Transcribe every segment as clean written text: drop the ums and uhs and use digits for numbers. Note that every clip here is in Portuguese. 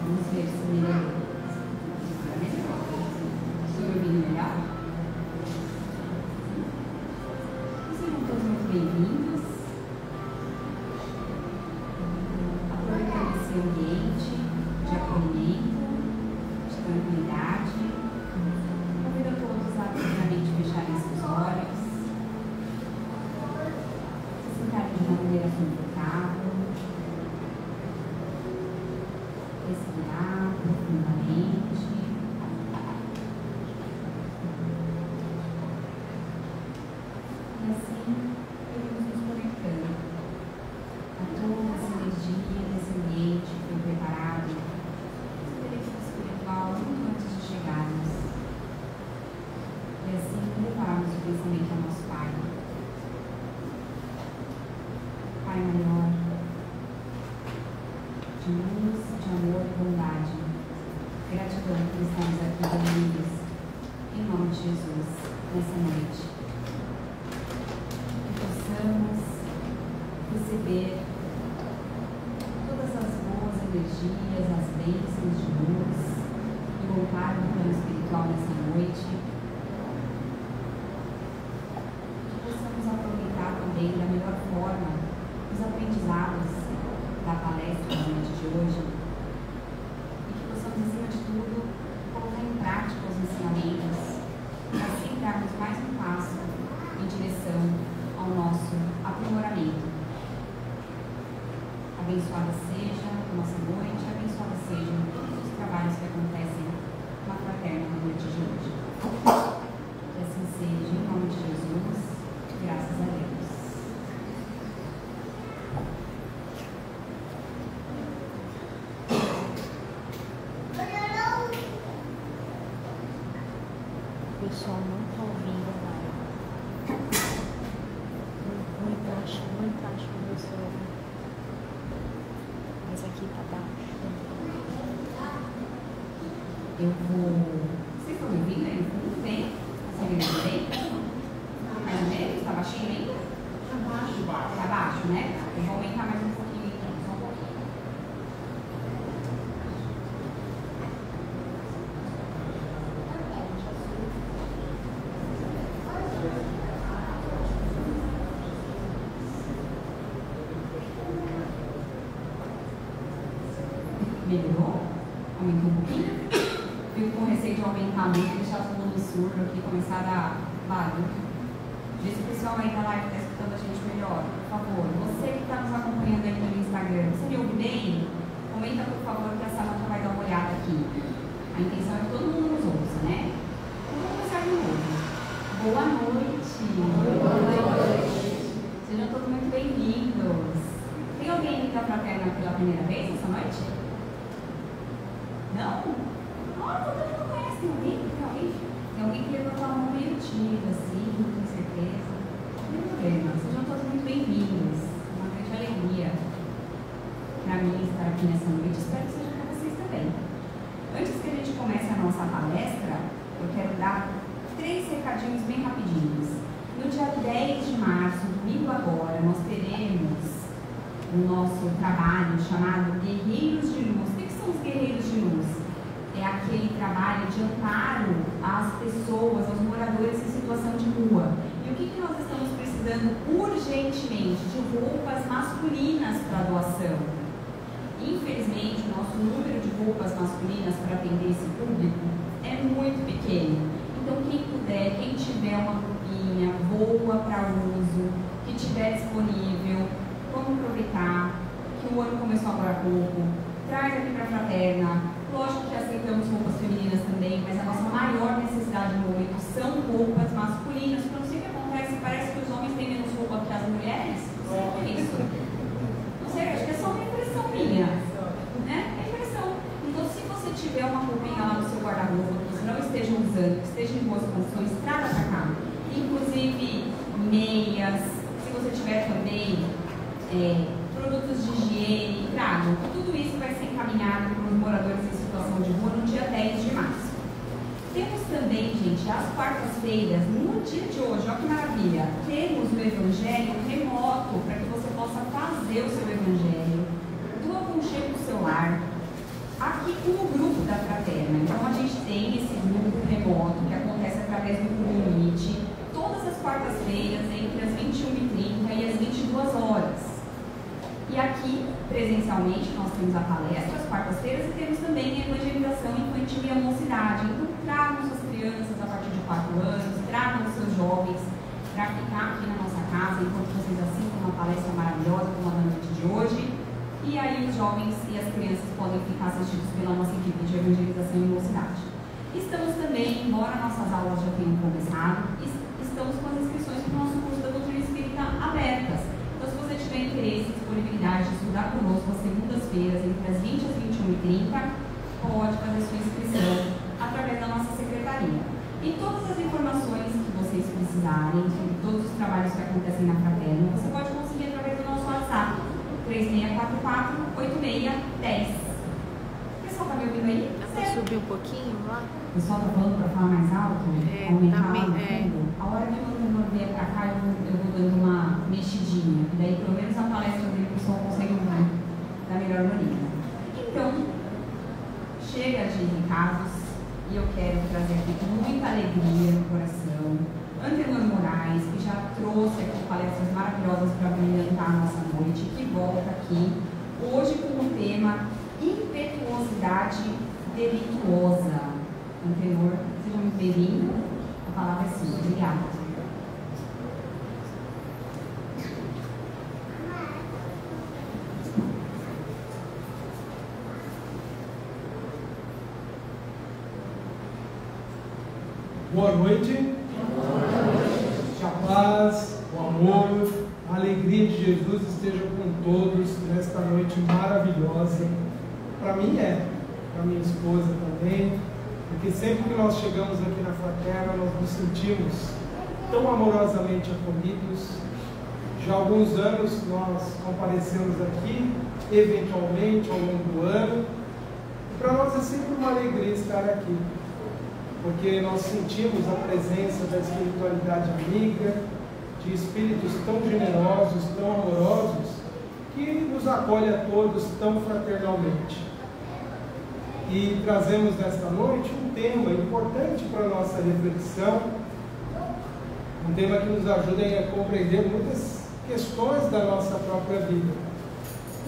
Vamos ver se melhorou. Estou me ouvindo melhor? Sejam todos muito bem-vindos. Aproveitando esse ambiente de acolhimento, de tranquilidade, convido a todos a primeiramente fecharem seus olhos, se sentarem de uma maneira confortável, respirar profundamente. E assim, iremos nos conectando a toda essa energia desse ambiente que foi preparado, experiência espiritual, muito antes de chegarmos. E assim, levarmos o pensamento ao nosso Pai. Pai maior, de luz, de amor e bondade. Gratidão por estarmos aqui reunidos, em nome de Jesus, nessa noite. Que possamos receber todas as boas energias, as bênçãos de luz e voltar no plano espiritual nessa noite. Que possamos aproveitar também da melhor forma os aprendizados da palestra da noite de hoje e que possamos, acima de tudo, colocar em prática os ensinamentos para assim darmos mais um passo em direção ao nosso aprimoramento. Abençoada seja a nossa noite, abençoada sejam todos os trabalhos que acontecem na Fraterna na noite de hoje. Que assim seja, em nome de Jesus, graças a Deus. O pessoal não está ouvindo a live. Muito baixo o meu celular. Mas aqui está baixo. Eu vou. Vocês estão me ouvindo aí? Tudo bem? Você me ouvindo bem? Mais ou menos? Está baixinho ainda? Está baixo, né? Eu vou aumentar mais um pouquinho então, só um pouquinho. Melhorou? Aumentou um pouquinho? Fico com receio de aumentar muito e deixar todo mundo surdo aqui, começar a dar barulho. Vê se o pessoal aí da live está escutando a gente melhor, por favor. Você que está nos acompanhando aí no Instagram, você me ouve bem? Comenta, por favor, que a Samanta vai dar uma olhada aqui. A intenção é que todo mundo nos ouça, né? Vamos começar de novo. Boa noite! Boa noite! Sejam todos muito bem-vindos. Tem alguém da Fraterna pela primeira vez essa noite? Não? Olha, todo mundo conhece. Tem alguém? Tem alguém que levantou a mão meio tímida, assim, com certeza. Não tem problema. Sejam todos muito bem-vindos. Uma grande alegria para mim estar aqui nessa noite. Espero que seja para vocês também. Antes que a gente comece a nossa palestra, eu quero dar 3 recadinhos bem rapidinhos. No dia 10 de março, domingo agora, nós teremos o nosso trabalho chamado Guerreiros de Luz. O que são os Guerreiros de Luz? É aquele trabalho de amparo às pessoas, aos moradores em situação de rua. E o que nós estamos precisando urgentemente? De roupas masculinas para doação. Infelizmente, o nosso número de roupas masculinas para atender esse público é muito pequeno. Então, quem puder, quem tiver uma roupinha boa para uso, que tiver disponível, vamos aproveitar que o ano começou agora há pouco, traz aqui para a Fraterna. Lógico que aceitamos roupas femininas também, mas a nossa maior necessidade no momento são roupas masculinas. Porque não sei o que acontece, parece que os homens têm menos roupa que as mulheres. Não sei o que é isso. Não sei, acho que é só uma impressão minha. Né? É impressão. Então, se você tiver uma roupinha lá no seu guarda-roupa que você não esteja usando, que esteja em boas condições, traga para cá. Inclusive meias, se você tiver também produtos de higiene, trago. Tudo isso vai ser encaminhado para os moradores em situação de rua no dia 10 de março. Temos também, gente, às quartas-feiras, no dia de hoje, olha que maravilha, temos o Evangelho remoto, para que você possa fazer o seu Evangelho do aconchego do seu lar. Aqui o grupo da Fraterna. Então, a gente tem esse grupo remoto que acontece através do Google Meet, todas as quartas-feiras, entre as 21h30 e as 22 horas. E aqui, presencialmente, nós temos a palestra às quartas-feiras e temos também a evangelização infantil e a mocidade. Então, tragam suas crianças a partir de 4 anos, tragam seus jovens para ficar aqui na nossa casa enquanto vocês assistem uma palestra maravilhosa como a da noite de hoje. E aí os jovens e as crianças podem ficar assistidos pela nossa equipe de evangelização e mocidade. Estamos também, embora nossas aulas já tenham começado, estamos com as inscrições para o nosso curso da doutrina espírita abertas. Então, se você tiver interesse e disponibilidade de estudar conosco às segundas-feiras, entre as 20 às 21h30, pode fazer sua inscrição através da nossa secretaria. E todas as informações que vocês precisarem sobre todos os trabalhos que acontecem na Fraterna, você pode conseguir através do nosso WhatsApp, 3644-8610. O pessoal está me ouvindo aí? Dá para subir um pouquinho lá? O pessoal está falando para falar mais alto? Aumentar lá no fundo? A hora que o meu vier para cá, eu vou dando uma mexidinha. E daí, pelo menos na palestra dele, o pessoal consegue ouvir da melhor maneira. Então, chega de recados. E eu quero trazer aqui com muita alegria no coração Antenor Moraes, que já trouxe aqui palestras maravilhosas para brilhantar a nossa noite, que volta aqui hoje com o tema impetuosidade delituosa. Antenor, seja muito bem-vindo. A palavra é sua. Obrigada. Boa noite. Que a paz, o amor, a alegria de Jesus esteja com todos nesta noite maravilhosa. Para mim para minha esposa também, porque sempre que nós chegamos aqui na Fraterna, nós nos sentimos tão amorosamente acolhidos. Já há alguns anos nós comparecemos aqui, eventualmente ao longo do ano, e para nós é sempre uma alegria estar aqui, porque nós sentimos a presença da espiritualidade amiga, de espíritos tão generosos, tão amorosos, que nos acolhe a todos tão fraternalmente. E trazemos nesta noite um tema importante para a nossa reflexão, um tema que nos ajuda a compreender muitas questões da nossa própria vida.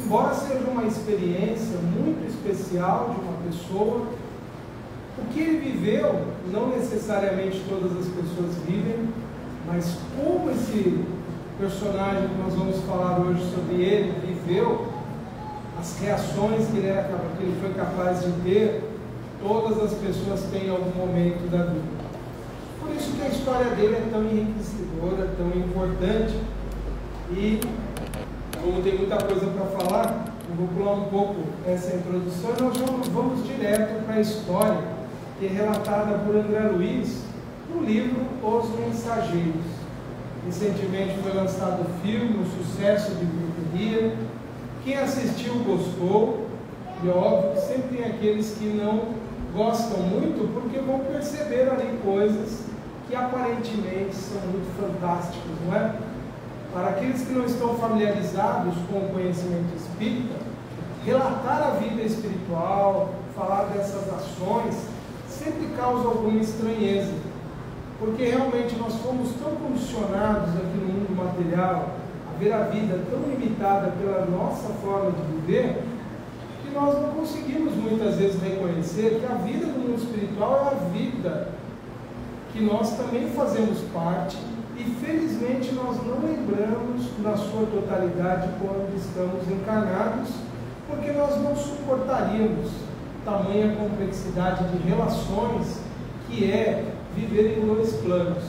Embora seja uma experiência muito especial de uma pessoa, o que ele viveu, não necessariamente todas as pessoas vivem, mas como esse personagem que nós vamos falar hoje sobre ele viveu, as reações que ele foi capaz de ter, todas as pessoas têm em algum momento da vida. Por isso que a história dele é tão enriquecedora, tão importante. E como tem muita coisa para falar, eu vou pular um pouco essa introdução e nós vamos direto para a história que é relatada por André Luiz no livro Os Mensageiros. Recentemente foi lançado o filme, um sucesso de bilheteria. Quem assistiu gostou, e é óbvio que sempre tem aqueles que não gostam muito, porque vão perceber ali coisas que aparentemente são muito fantásticas, não é? Para aqueles que não estão familiarizados com o conhecimento espírita, relatar a vida espiritual, falar dessas ações, sempre causa alguma estranheza, porque realmente nós fomos tão condicionados aqui no mundo material a ver a vida tão limitada pela nossa forma de viver, que nós não conseguimos muitas vezes reconhecer que a vida do mundo espiritual é a vida que nós também fazemos parte, e felizmente nós não lembramos na sua totalidade quando estamos encarnados, porque nós não suportaríamos tamanha complexidade de relações que é viver em dois planos.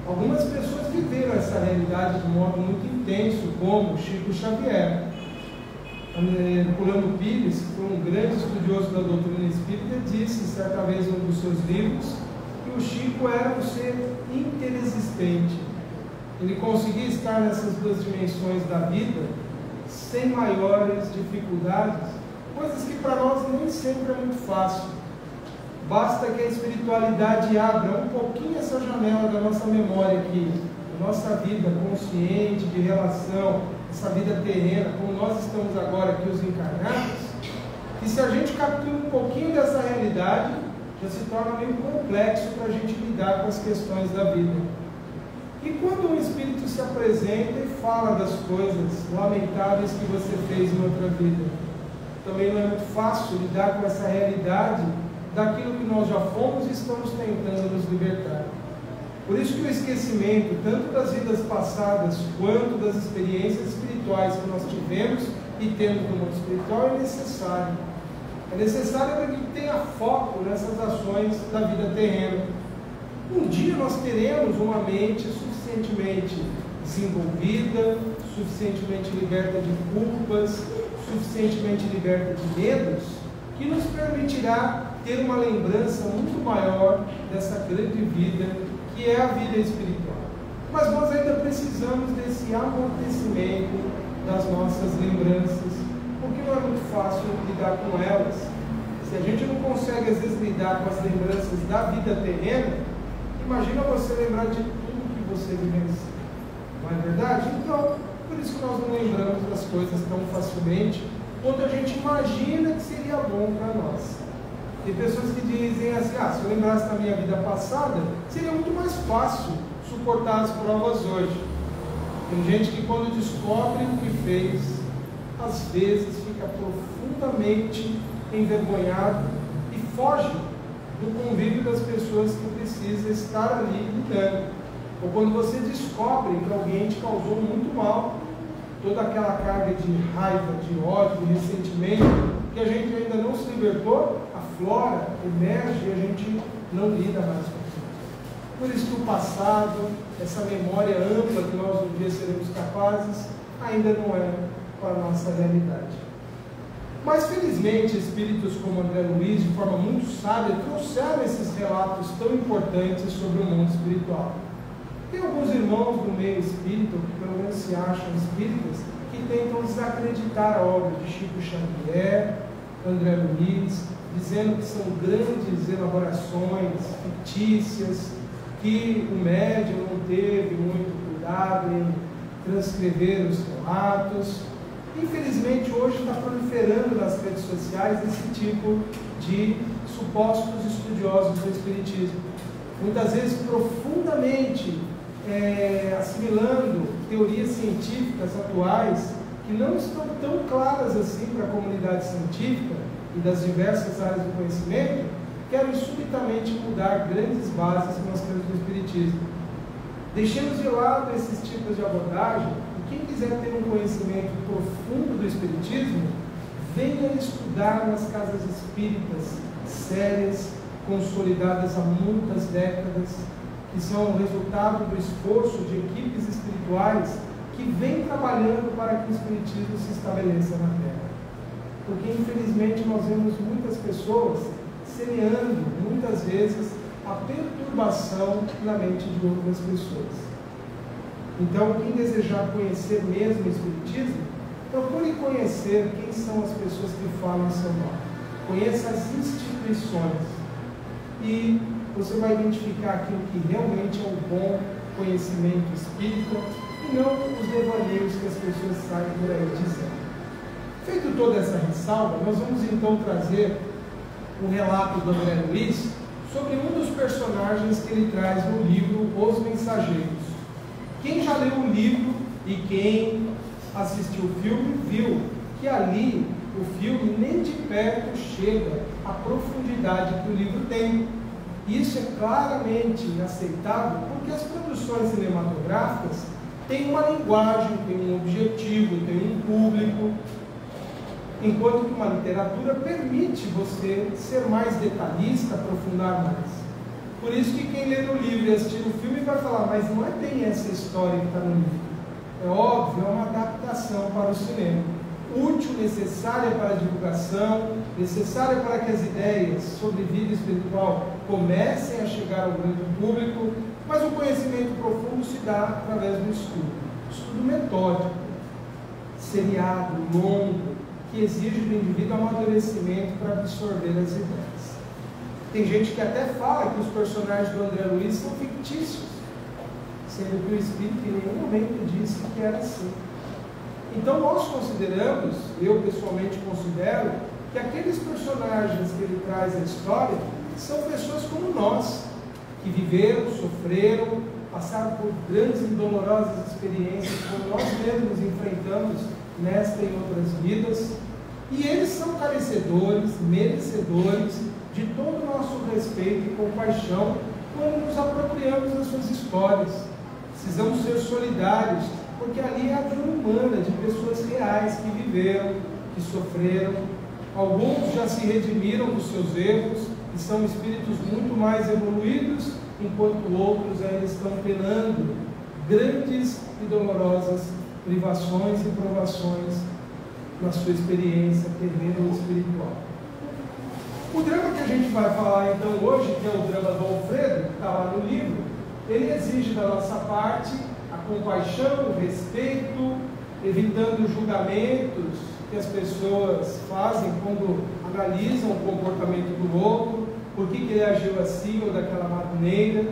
Algumas pessoas viveram essa realidade de modo muito intenso, como Chico Xavier. Herculano Pires, que foi um grande estudioso da doutrina espírita, disse certa vez em um dos seus livros que o Chico era um ser interexistente. Ele conseguia estar nessas duas dimensões da vida sem maiores dificuldades, coisas que para nós nem sempre é muito fácil. Basta que a espiritualidade abra um pouquinho essa janela da nossa memória aqui, da nossa vida consciente, de relação, essa vida terrena, como nós estamos agora aqui, os encarnados, E se a gente captura um pouquinho dessa realidade, já se torna meio complexo para a gente lidar com as questões da vida. E quando um espírito se apresenta e fala das coisas lamentáveis que você fez em outra vida, também não é muito fácil lidar com essa realidade daquilo que nós já fomos e estamos tentando nos libertar. Por isso que o esquecimento, tanto das vidas passadas, quanto das experiências espirituais que nós tivemos e temos no mundo espiritual, é necessário. É necessário para que tenha foco nessas ações da vida terrena. Um dia nós teremos uma mente suficientemente desenvolvida, suficientemente liberta de culpas, suficientemente liberta de medos, que nos permitirá ter uma lembrança muito maior dessa grande vida, que é a vida espiritual. Mas nós ainda precisamos desse amortecimento das nossas lembranças, porque não é muito fácil lidar com elas. Se a gente não consegue, às vezes, lidar com as lembranças da vida terrena, imagina você lembrar de tudo que você vivenciou. Não é verdade? Então, por isso que nós não lembramos das coisas tão facilmente, quando a gente imagina que seria bom para nós. Tem pessoas que dizem assim, se eu lembrasse da minha vida passada, seria muito mais fácil suportar as provas hoje. Tem gente que quando descobre o que fez, às vezes fica profundamente envergonhado e foge do convívio das pessoas que precisa estar ali lidando. Ou quando você descobre que alguém te causou muito mal, toda aquela carga de raiva, de ódio, de ressentimento, que a gente ainda não se libertou, aflora, emerge e a gente não lida mais com isso. Por isso que o passado, essa memória ampla que nós um dia seremos capazes, ainda não é para a nossa realidade. Mas felizmente espíritos como André Luiz, de forma muito sábia, trouxeram esses relatos tão importantes sobre o mundo espiritual. Tem alguns irmãos do meio espírita, que pelo menos se acham espíritas, que tentam desacreditar a obra de Chico Xavier, André Luiz, dizendo que são grandes elaborações fictícias, que o médium não teve muito cuidado em transcrever os relatos. Infelizmente hoje está proliferando nas redes sociais esse tipo de supostos estudiosos do Espiritismo, muitas vezes profundamente assimilando teorias científicas atuais que não estão tão claras assim para a comunidade científica e das diversas áreas do conhecimento, querem subitamente mudar grandes bases que nós temos no Espiritismo. Deixemos de lado esses tipos de abordagem e quem quiser ter um conhecimento profundo do Espiritismo, venha estudar nas casas espíritas sérias, consolidadas há muitas décadas, que são o resultado do esforço de equipes espirituais que vêm trabalhando para que o Espiritismo se estabeleça na Terra. Porque, infelizmente, nós vemos muitas pessoas semeando, muitas vezes, a perturbação na mente de outras pessoas. Então, quem desejar conhecer mesmo o Espiritismo, procure conhecer quem são as pessoas que falam em seu nome. Conheça as instituições e você vai identificar aquilo que realmente é um bom conhecimento espírita e não os devaneios que as pessoas saem por aí dizendo. Feito toda essa ressalva, nós vamos então trazer um relato do André Luiz sobre um dos personagens que ele traz no livro Os Mensageiros. Quem já leu o livro e quem assistiu o filme viu que ali o filme nem de perto chega à profundidade que o livro tem. Isso é claramente aceitável porque as produções cinematográficas têm uma linguagem, têm um objetivo, têm um público, enquanto que uma literatura permite você ser mais detalhista, aprofundar mais. Por isso que quem lê no livro e assistir o filme vai falar, mas não é bem essa história que está no livro. É óbvio, é uma adaptação para o cinema. Útil, necessária para a divulgação, necessária para que as ideias sobre vida espiritual comecem a chegar ao grande público, mas o conhecimento profundo se dá através do estudo metódico, seriado, longo, que exige do indivíduo amadurecimento para absorver as ideias. Tem gente que até fala que os personagens do André Luiz são fictícios, sendo que o Espírito em nenhum momento disse que era assim. Então nós consideramos, eu pessoalmente considero, que aqueles personagens que ele traz à história são pessoas como nós, que viveram, sofreram, passaram por grandes e dolorosas experiências, como nós mesmos enfrentamos nesta e outras vidas, e eles são carecedores, merecedores de todo o nosso respeito e compaixão quando nos apropriamos das suas histórias. Precisamos ser solidários, porque ali é a vida humana de pessoas reais que viveram, que sofreram. Alguns já se redimiram dos seus erros e são espíritos muito mais evoluídos, enquanto outros ainda estão penando grandes e dolorosas privações e provações na sua experiência terrena e espiritual. O drama que a gente vai falar então hoje, que é o drama do Alfredo, que está lá no livro, ele exige da nossa parte a compaixão, o respeito, evitando julgamentos que as pessoas fazem quando analisam o comportamento do outro, por que ele agiu assim ou daquela maneira.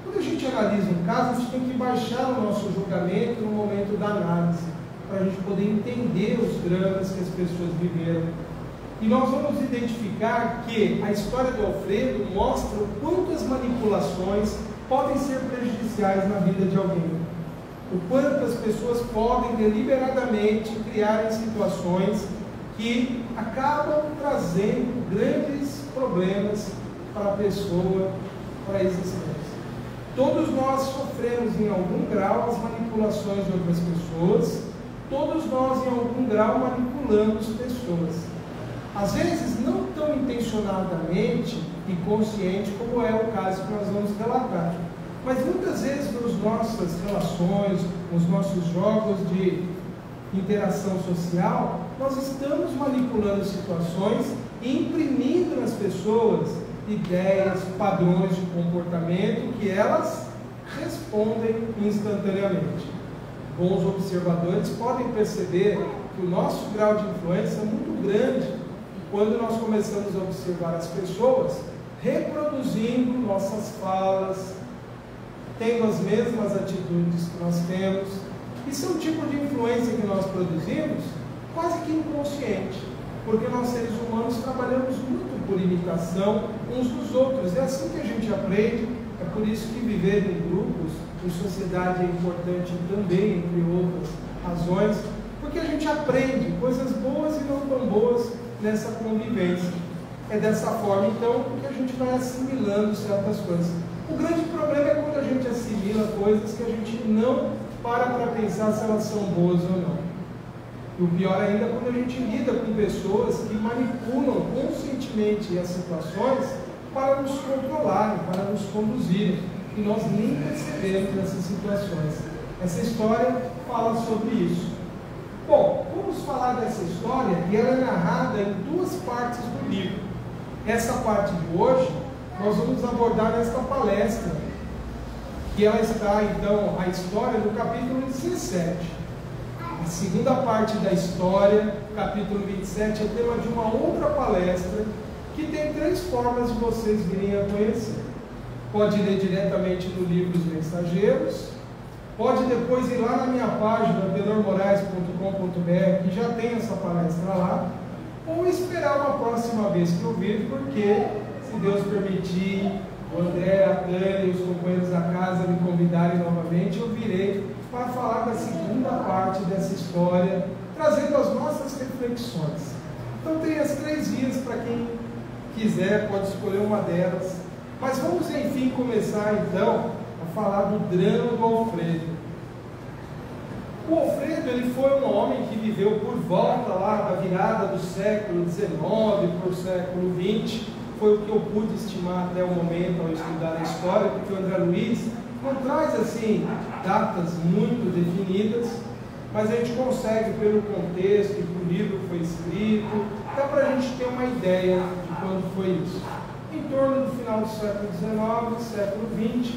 Quando a gente analisa um caso, a gente tem que baixar o nosso julgamento no momento da análise, para a gente poder entender os dramas que as pessoas viveram. E nós vamos identificar que a história do Alfredo mostra o quanto as manipulações podem ser prejudiciais na vida de alguém. O quanto as pessoas podem deliberadamente criar situações que acabam trazendo grandes problemas para a pessoa, para a existência. Todos nós sofremos em algum grau as manipulações de outras pessoas, todos nós em algum grau manipulamos pessoas. Às vezes não tão intencionadamente e consciente como é o caso que nós vamos relatar. Mas muitas vezes nas nossas relações, nos nossos jogos de interação social, nós estamos manipulando situações e imprimindo nas pessoas ideias, padrões de comportamento que elas respondem instantaneamente. Bons observadores podem perceber que o nosso grau de influência é muito grande quando nós começamos a observar as pessoas reproduzindo nossas falas, tendo as mesmas atitudes que nós temos. Isso é um tipo de influência que nós produzimos quase que inconsciente, porque nós seres humanos trabalhamos muito por imitação uns dos outros. É assim que a gente aprende. É por isso que viver em grupos, em sociedade é importante também, entre outras razões, porque a gente aprende coisas boas e não tão boas nessa convivência. É dessa forma, então, que a gente vai assimilando certas coisas. O grande problema é quando a gente assimila coisas que a gente não para pensar se elas são boas ou não. E o pior ainda é quando a gente lida com pessoas que manipulam conscientemente as situações para nos controlarem, para nos conduzirem. E nós nem percebemos essas situações. Essa história fala sobre isso. Bom, vamos falar dessa história e ela é narrada em duas partes do livro. Essa parte de hoje nós vamos abordar nesta palestra, que ela está então, a história do capítulo 17. A segunda parte da história, capítulo 27, é tema de uma outra palestra que tem 3 formas de vocês virem a conhecer. Pode ler diretamente no livro dos Mensageiros, pode depois ir lá na minha página, penormorais.com.br, que já tem essa palestra lá, ou esperar uma próxima vez que eu vir, porque, se Deus permitir, o André, a Tânia e os companheiros da casa me convidarem novamente, eu virei para falar da segunda parte dessa história, trazendo as nossas reflexões. Então tem as 3 vias para quem quiser, pode escolher uma delas. Mas vamos, enfim, começar então a falar do drama do Alfredo. O Alfredo, ele foi um homem que viveu por volta lá da virada do século XIX para o século XX. Foi o que eu pude estimar até o momento ao estudar a história, porque o André Luiz não traz assim datas muito definidas, mas a gente consegue, pelo contexto que o livro foi escrito, dá para a gente ter uma ideia de quando foi isso. Em torno do final do século XIX, século XX,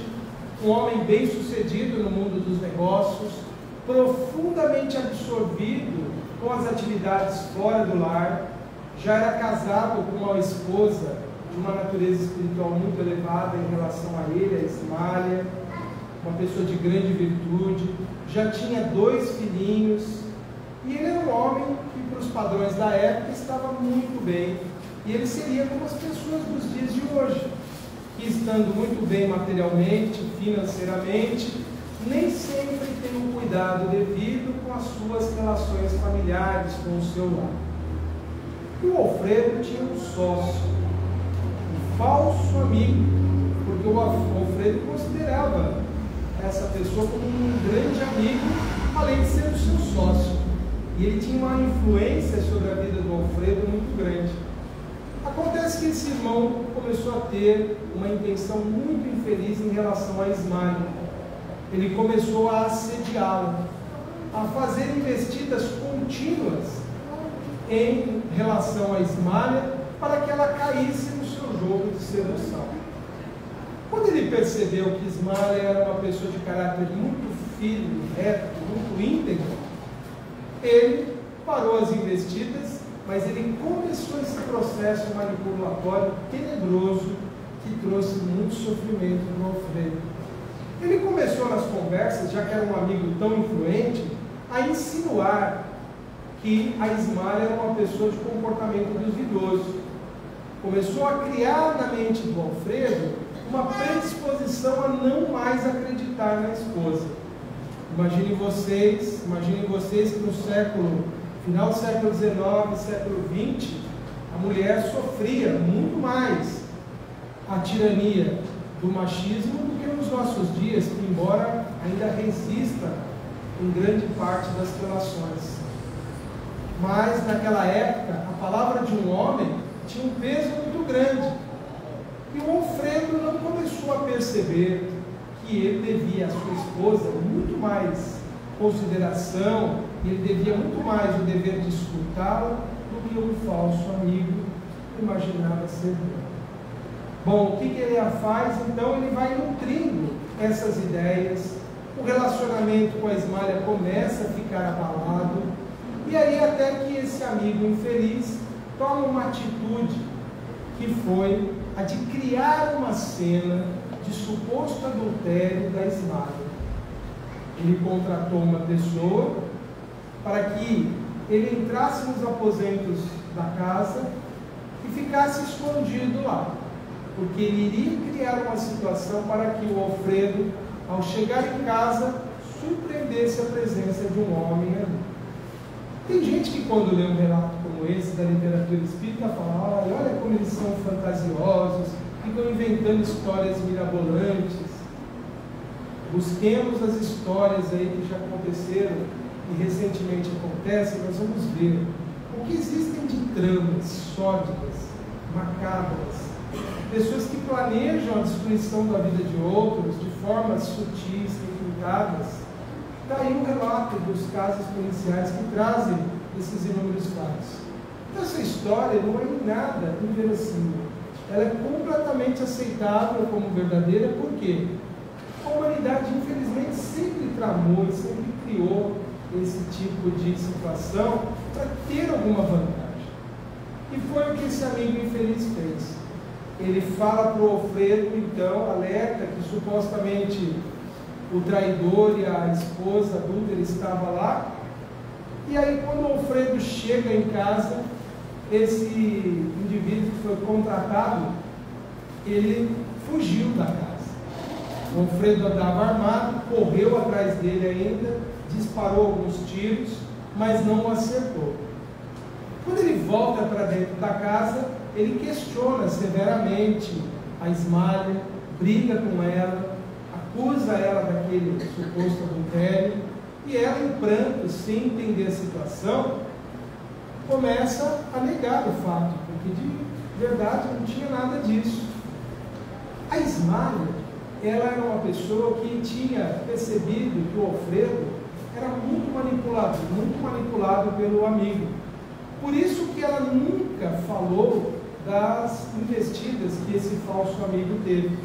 um homem bem sucedido no mundo dos negócios, profundamente absorvido com as atividades fora do lar, já era casado com uma esposa de uma natureza espiritual muito elevada em relação a ele, a Ismália, uma pessoa de grande virtude, já tinha 2 filhinhos, E ele era um homem que, para os padrões da época, estava muito bem. E ele seria como as pessoas dos dias de hoje, que estando muito bem materialmente, financeiramente, nem sempre tem um cuidado devido com as suas relações familiares, com o seu lar. E o Alfredo tinha um sócio, um falso amigo, porque o Alfredo considerava essa pessoa como um grande amigo, além de ser o seu sócio. E ele tinha uma influência sobre a vida do Alfredo muito grande. Acontece que esse irmão começou a ter uma intenção muito infeliz em relação a Ismália. Ele começou a assediá-la, a fazer investidas contínuas em relação a Ismália, para que ela caísse no seu jogo de sedução. Quando ele percebeu que Ismália era uma pessoa de caráter muito firme, reto, muito íntegro, ele parou as investidas, mas ele começou esse processo manipulatório tenebroso que trouxe muito sofrimento para o Alfredo. Ele começou nas conversas, já que era um amigo tão influente, a insinuar que a Ismália era uma pessoa de comportamento duvidoso. Começou a criar na mente do Alfredo uma predisposição a não mais acreditar na esposa. Imaginem vocês que no final do século XIX, século XX, a mulher sofria muito mais a tirania do machismo do que nos nossos dias, que embora ainda resista em grande parte das relações. Mas naquela época, a palavra de um homem tinha um peso muito grande. E o Alfredo não começou a perceber que ele devia à sua esposa muito mais consideração, e ele devia muito mais o dever de escutá-la do que um falso amigo imaginava ser bom. Bom, o que ele faz? Então ele vai nutrindo essas ideias, o relacionamento com a Ismália começa a ficar abalado, e aí até que esse amigo infeliz toma uma atitude que foi a de criar uma cena de suposto adultério da Ismália. Ele contratou uma pessoa para que ele entrasse nos aposentos da casa e ficasse escondido lá, porque ele iria criar uma situação para que o Alfredo, ao chegar em casa, surpreendesse a presença de um homem ali. Tem gente que quando lê um relato como esse da literatura espírita fala, olha como eles são fantasiosos, ficam inventando histórias mirabolantes. Busquemos as histórias aí que já aconteceram e recentemente acontecem, nós vamos ver o que existem de tramas sórdidas, macabras, pessoas que planejam a destruição da vida de outros de formas sutis, requintadas. Está aí um relato dos casos policiais que trazem esses inúmeros casos. Então, essa história não é em nada inverossímil. Ela é completamente aceitável como verdadeira, por quê? A humanidade, infelizmente, sempre tramou e sempre criou esse tipo de situação para ter alguma vantagem. E foi o que esse amigo infeliz fez. Ele fala para o Alfredo, então, alerta que supostamente o traidor e a esposa adúltera estavam lá. E aí, quando o Alfredo chega em casa, esse indivíduo que foi contratado, ele fugiu da casa. O Alfredo andava armado, correu atrás dele ainda, disparou alguns tiros, mas não o acertou. Quando ele volta para dentro da casa, ele questiona severamente a Ismália, briga com ela, acusa ela daquele suposto adultério, e ela, em pranto, sem entender a situação, começa a negar o fato, porque de verdade não tinha nada disso. A Ismália, ela era uma pessoa que tinha percebido que o Alfredo era muito manipulado pelo amigo. Por isso que ela nunca falou das investidas que esse falso amigo teve.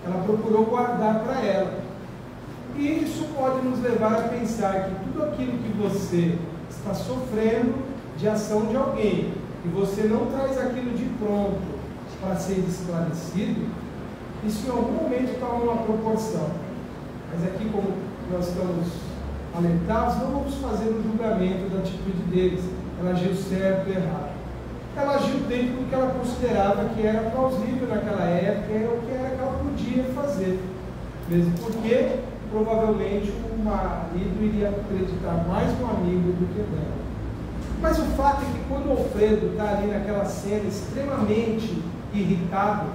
Ela procurou guardar para ela. E isso pode nos levar a pensar que tudo aquilo que você está sofrendo de ação de alguém, e você não traz aquilo de pronto para ser esclarecido, isso em algum momento toma uma proporção. Mas aqui, como nós estamos alertados, não vamos fazer um julgamento da atitude deles. Ela agiu certo ou errado. Ela agiu dentro do que ela considerava que era plausível naquela época, é o que era que ela podia fazer. Mesmo porque, provavelmente, o marido iria acreditar mais no amigo do que nela. Mas o fato é que quando o Alfredo está ali naquela cena extremamente irritado,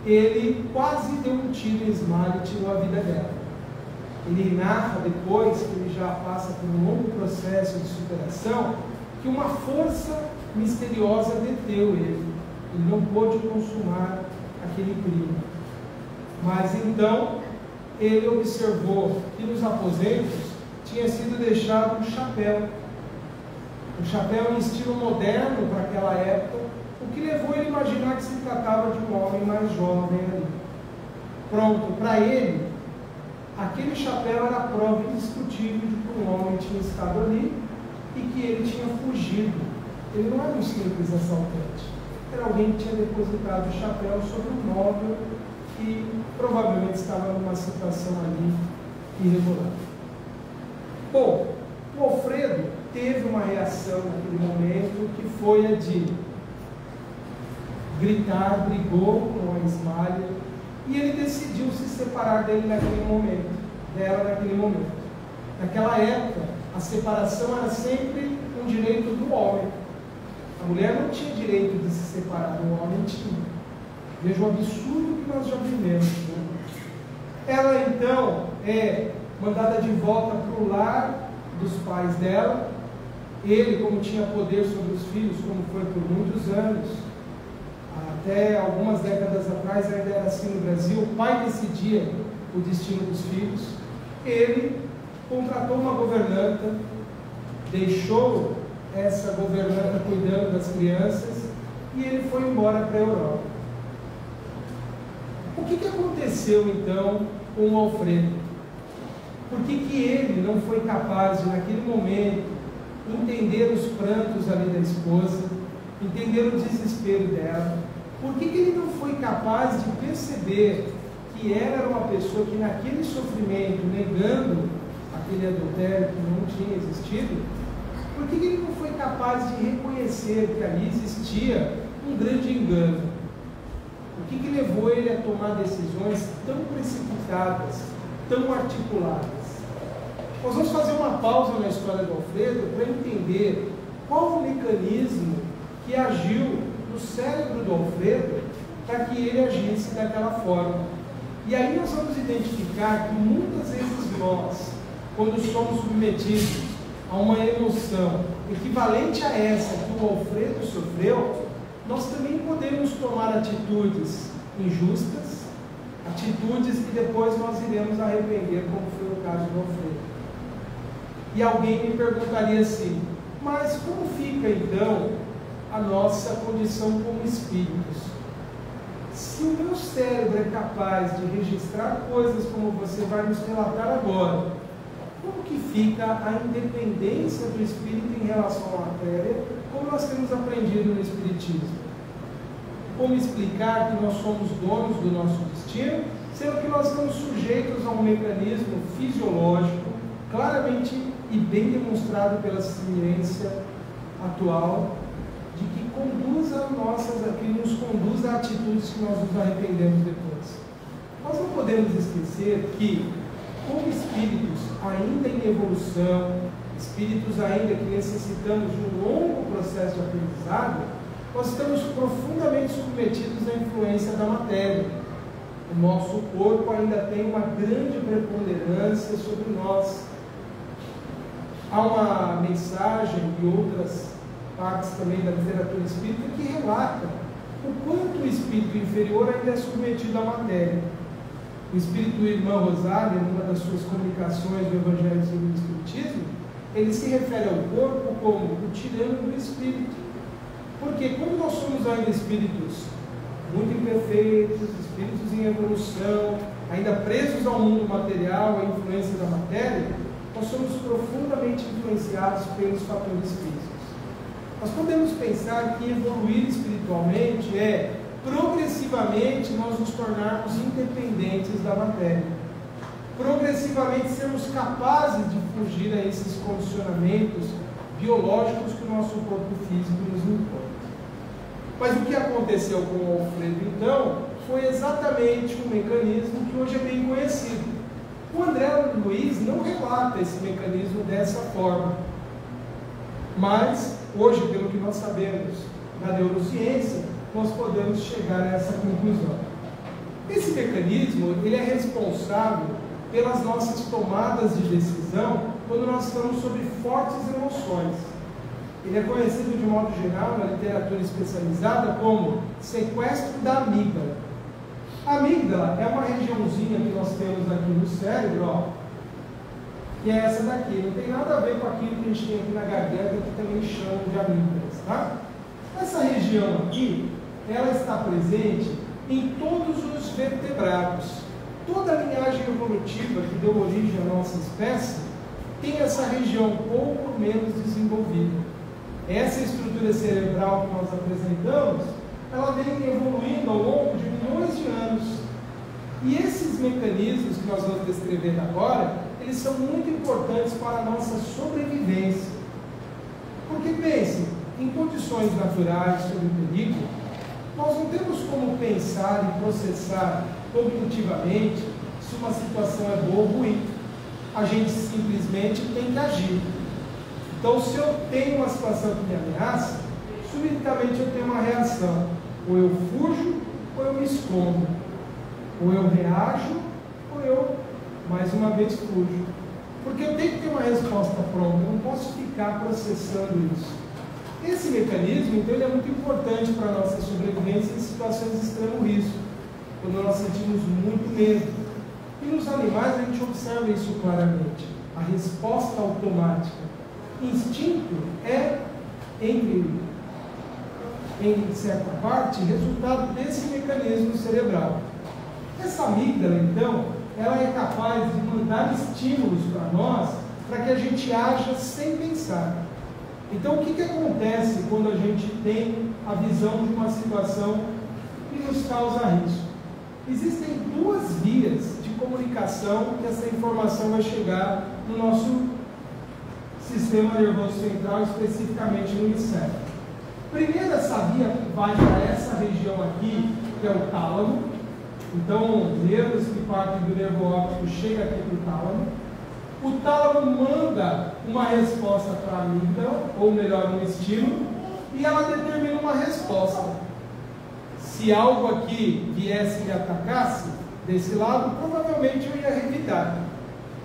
ele quase deu um tiro em Ismália e tirou a vida dela. Ele narra depois, que ele já passa por um longo processo de superação, que uma força misteriosa deteu ele. Ele não pôde consumar aquele crime. Mas então, ele observou que nos aposentos tinha sido deixado um chapéu em estilo moderno para aquela época, o que levou ele a imaginar que se tratava de um homem mais jovem ali. Pronto, para ele, aquele chapéu era a prova indiscutível de que um homem tinha estado ali e que ele tinha fugido. Ele não era um simples assaltante, era alguém que tinha depositado o chapéu sobre um móvel que provavelmente estava numa situação ali irregular. Bom, o Alfredo teve uma reação naquele momento que foi a de gritar, brigou com a Ismália e ele decidiu se separar dela naquele momento. Naquela época, a separação era sempre um direito do homem. A mulher não tinha direito de se separar, o homem tinha. Veja o absurdo que nós já vivemos. Né? Ela então é mandada de volta para o lar dos pais dela. Ele, como tinha poder sobre os filhos, como foi por muitos anos, até algumas décadas atrás ainda era assim no Brasil, o pai decidia o destino dos filhos. Ele contratou uma governanta, deixou essa governanta cuidando das crianças e ele foi embora para a Europa. O que aconteceu então com o Alfredo? Por que ele não foi capaz de, naquele momento, entender os prantos ali da esposa, entender o desespero dela? Por que ele não foi capaz de perceber que ela era uma pessoa que naquele sofrimento, negando aquele adultério que não tinha existido, por que ele não foi capaz de reconhecer que ali existia um grande engano? O que levou ele a tomar decisões tão precipitadas, tão articuladas? Nós vamos fazer uma pausa na história do Alfredo para entender qual o mecanismo que agiu no cérebro do Alfredo para que ele agisse daquela forma. E aí nós vamos identificar que muitas vezes nós, quando somos submetidos a uma emoção equivalente a essa que o Alfredo sofreu, nós também podemos tomar atitudes injustas, atitudes que depois nós iremos arrepender, como foi o caso do Alfredo. E alguém me perguntaria assim, mas como fica então a nossa condição como espíritos? Se o meu cérebro é capaz de registrar coisas como você vai nos relatar agora, como que fica a independência do espírito em relação à matéria, como nós temos aprendido no Espiritismo? Como explicar que nós somos donos do nosso destino, sendo que nós estamos sujeitos a um mecanismo fisiológico, claramente e bem demonstrado pela ciência atual, de que nos conduz a atitudes que nós nos arrependemos depois. Nós não podemos esquecer que, como espíritos ainda em evolução, espíritos ainda que necessitamos de um longo processo de aprendizado, nós estamos profundamente submetidos à influência da matéria. O nosso corpo ainda tem uma grande preponderância sobre nós. Há uma mensagem e outras partes também da literatura espírita que relata o quanto o espírito inferior ainda é submetido à matéria. O espírito do irmão Rosário, em uma das suas comunicações do Evangelho segundo o Espiritismo, ele se refere ao corpo como o tirano do espírito. Porque como nós somos ainda espíritos muito imperfeitos, espíritos em evolução, ainda presos ao mundo material, à influência da matéria, nós somos profundamente influenciados pelos fatores físicos. Nós podemos pensar que evoluir espiritualmente é, progressivamente, nós nos tornarmos independentes da matéria. progressivamente sermos capazes de fugir a esses condicionamentos biológicos que o nosso corpo físico nos impõe. Mas o que aconteceu com o Alfredo, então, foi exatamente um mecanismo que hoje é bem conhecido. O André Luiz não relata esse mecanismo dessa forma, mas hoje, pelo que nós sabemos da neurociência, nós podemos chegar a essa conclusão. Esse mecanismo, ele é responsável pelas nossas tomadas de decisão quando nós estamos sob fortes emoções. Ele é conhecido de modo geral na literatura especializada como sequestro da amígdala. A amígdala é uma regiãozinha que nós temos aqui no cérebro, ó, que é essa daqui. Não tem nada a ver com aquilo que a gente tem aqui na garganta, que também chamam de amígdalas, tá? Essa região aqui, ela está presente em todos os vertebrados. Toda a linhagem evolutiva que deu origem à nossa espécie tem essa região pouco ou menos desenvolvida. Essa estrutura cerebral que nós apresentamos, ela vem evoluindo ao longo de milhões de anos. E esses mecanismos que nós vamos descrever agora, eles são muito importantes para a nossa sobrevivência. Porque pense, em condições naturais, sob perigo, nós não temos como pensar e processar cognitivamente se uma situação é boa ou ruim. A gente simplesmente tem que agir. Então, se eu tenho uma situação que me ameaça, subitamente eu tenho uma reação. Ou eu fujo, ou eu me escondo. Ou eu reajo, ou eu, mais uma vez, fujo. Porque eu tenho que ter uma resposta pronta, eu não posso ficar processando isso. Esse mecanismo, então, ele é muito importante para a nossa sobrevivência em situações de extremo risco, quando nós sentimos muito medo. E nos animais a gente observa isso claramente. A resposta automática. Instinto é, em certa parte, resultado desse mecanismo cerebral. Essa amígdala, então, ela é capaz de mandar estímulos para nós, para que a gente haja sem pensar. Então, o que acontece quando a gente tem a visão de uma situação que nos causa risco? Existem duas vias de comunicação que essa informação vai chegar no nosso sistema nervoso central, especificamente no encéfalo. Primeiro, essa via vai para essa região aqui, que é o tálamo. Então, nervos que partem do nervo óptico chegam aqui para o tálamo. O tálamo manda uma resposta para a amígdala, ou melhor, um estímulo, e ela determina uma resposta. Se algo aqui viesse e me atacasse, desse lado, provavelmente eu ia revidar,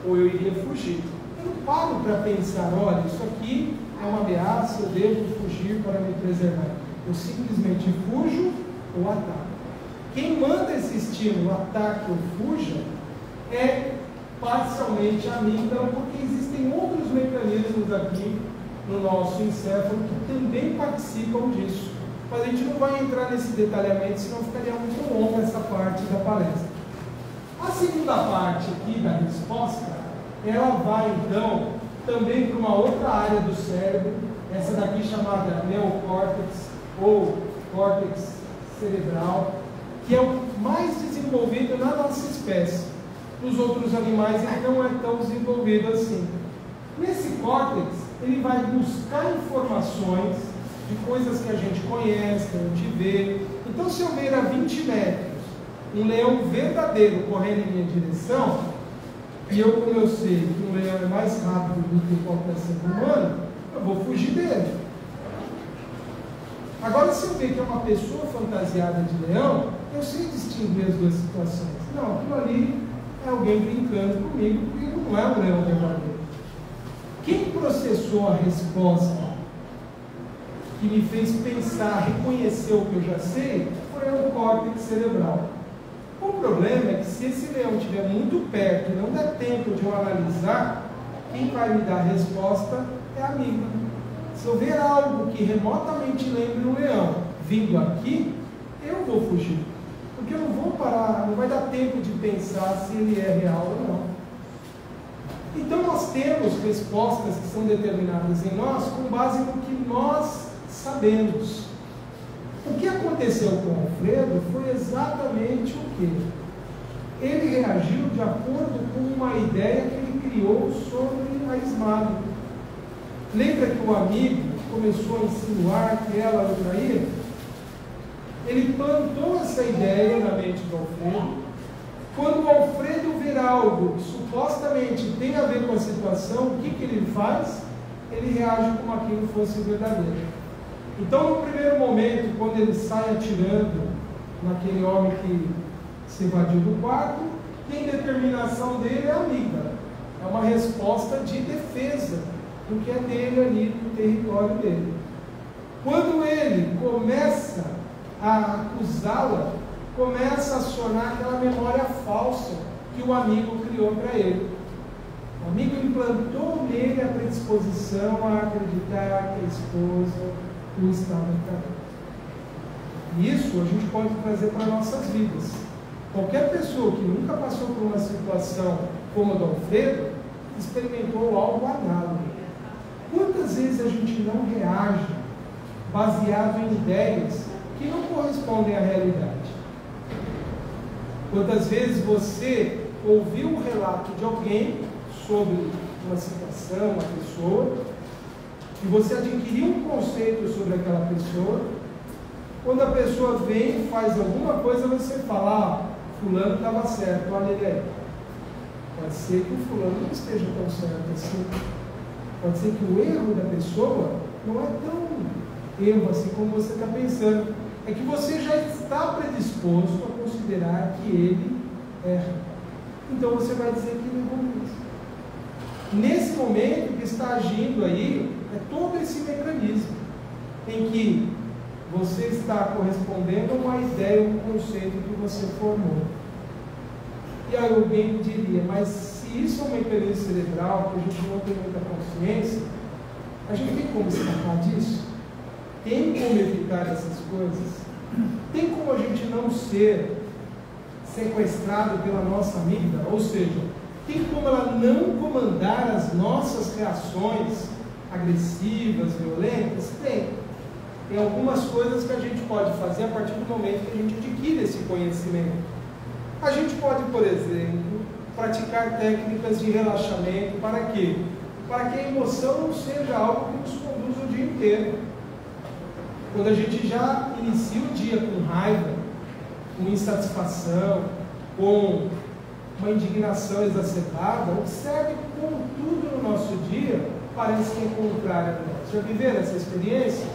ou eu iria fugir. Eu não paro para pensar, olha, isso aqui é uma ameaça, eu devo fugir para me preservar. Eu simplesmente fujo ou ataco. Quem manda esse estímulo, ataque ou fuja, é parcialmente a amígdala, porque existem outros mecanismos aqui no nosso encéfalo que também participam disso. Mas a gente não vai entrar nesse detalhamento, senão ficaria muito longa essa parte da palestra. A segunda parte aqui da resposta, ela vai então também para uma outra área do cérebro, essa daqui chamada neocórtex ou córtex cerebral, que é o mais desenvolvido na nossa espécie. Nos outros animais ele não é tão desenvolvido assim. Nesse córtex, ele vai buscar informações de coisas que a gente conhece, que a gente vê. Então, se eu ver a 20 metros um leão verdadeiro correndo em minha direção, e eu, como eu sei que um leão é mais rápido do que qualquer ser humano, eu vou fugir dele. Agora, se eu ver que é uma pessoa fantasiada de leão, eu sei distinguir as duas situações. Não, aquilo ali é alguém brincando comigo, porque não é um leão verdadeiro. Quem processou a resposta que me fez pensar, reconhecer o que eu já sei, foi o córtex cerebral. O problema é que se esse leão estiver muito perto e não der tempo de eu analisar, quem vai me dar a resposta é a amígdala. Se eu ver algo que remotamente lembre um leão vindo aqui, eu vou fugir. Porque eu não vou parar, não vai dar tempo de pensar se ele é real ou não. Então nós temos respostas que são determinadas em nós com base no que nós sabemos. O que aconteceu com o Alfredo foi exatamente o quê? ele reagiu de acordo com uma ideia que ele criou sobre a esmalha. Lembra que o amigo começou a insinuar que ela o traía? Ele plantou essa ideia na mente do Alfredo. Quando o Alfredo vê algo que supostamente tem a ver com a situação, o que ele faz? Ele reage como aquilo fosse verdadeiro. Então, no primeiro momento, quando ele sai atirando naquele homem que se evadiu do quarto, quem determinação dele é a amígdala. É uma resposta de defesa do que é dele ali no território dele. Quando ele começa a acusá-la, começa a acionar aquela memória falsa que o amigo criou para ele. O amigo implantou nele a predisposição a acreditar que a esposa o estava traindo. Isso a gente pode trazer para nossas vidas. Qualquer pessoa que nunca passou por uma situação como a do Alfredo, experimentou algo análogo. Quantas vezes a gente não reage baseado em ideias que não correspondem à realidade? Quantas vezes você ouviu um relato de alguém sobre uma situação, uma pessoa, e você adquiriu um conceito sobre aquela pessoa, quando a pessoa vem e faz alguma coisa, você fala, fulano estava certo, olha ele aí. Pode ser que o fulano não esteja tão certo assim. Pode ser que o erro da pessoa não é tão erro assim como você está pensando. É que você já está predisposto a considerar que ele erra. Então você vai dizer que ele errou mesmo. Nesse momento que está agindo aí, é todo esse mecanismo em que você está correspondendo a uma ideia, um conceito que você formou. E aí alguém diria, mas se isso é um mecanismo cerebral, que a gente não tem muita consciência, a gente tem como escapar disso? Tem como evitar essas coisas? Tem como a gente não ser sequestrado pela nossa amígdala? Ou seja, tem como ela não comandar as nossas reações agressivas, violentas? Tem. Tem algumas coisas que a gente pode fazer a partir do momento que a gente adquire esse conhecimento. A gente pode, por exemplo, praticar técnicas de relaxamento. Para quê? Para que a emoção não seja algo que nos conduza o dia inteiro. Quando a gente já inicia o dia com raiva, com insatisfação, com uma indignação exacerbada, observe como tudo no nosso dia parece que é contrário a nós. Já viveram essa experiência?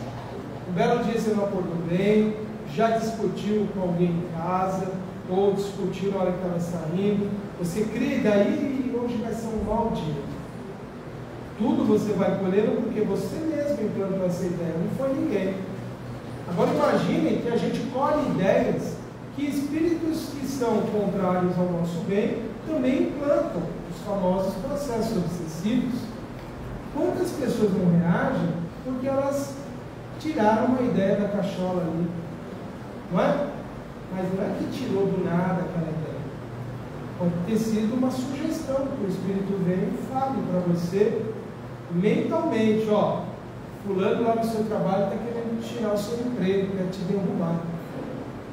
Um belo dia você não acordou bem, já discutiu com alguém em casa, ou discutiu na hora que estava saindo, você cria, daí hoje vai ser um mau dia. Tudo você vai colhendo porque você mesmo implantou essa ideia, não foi ninguém. Agora imaginem que a gente colhe ideias que espíritos que são contrários ao nosso bem também implantam os famosos processos obsessivos. Quantas pessoas não reagem porque elas tiraram uma ideia da cachola ali, não é? Mas não é que tirou do nada aquela ideia. Pode ter sido uma sugestão que o Espírito vem e fale para você mentalmente, ó, fulano lá no seu trabalho está querendo tirar o seu emprego, quer te derrubar.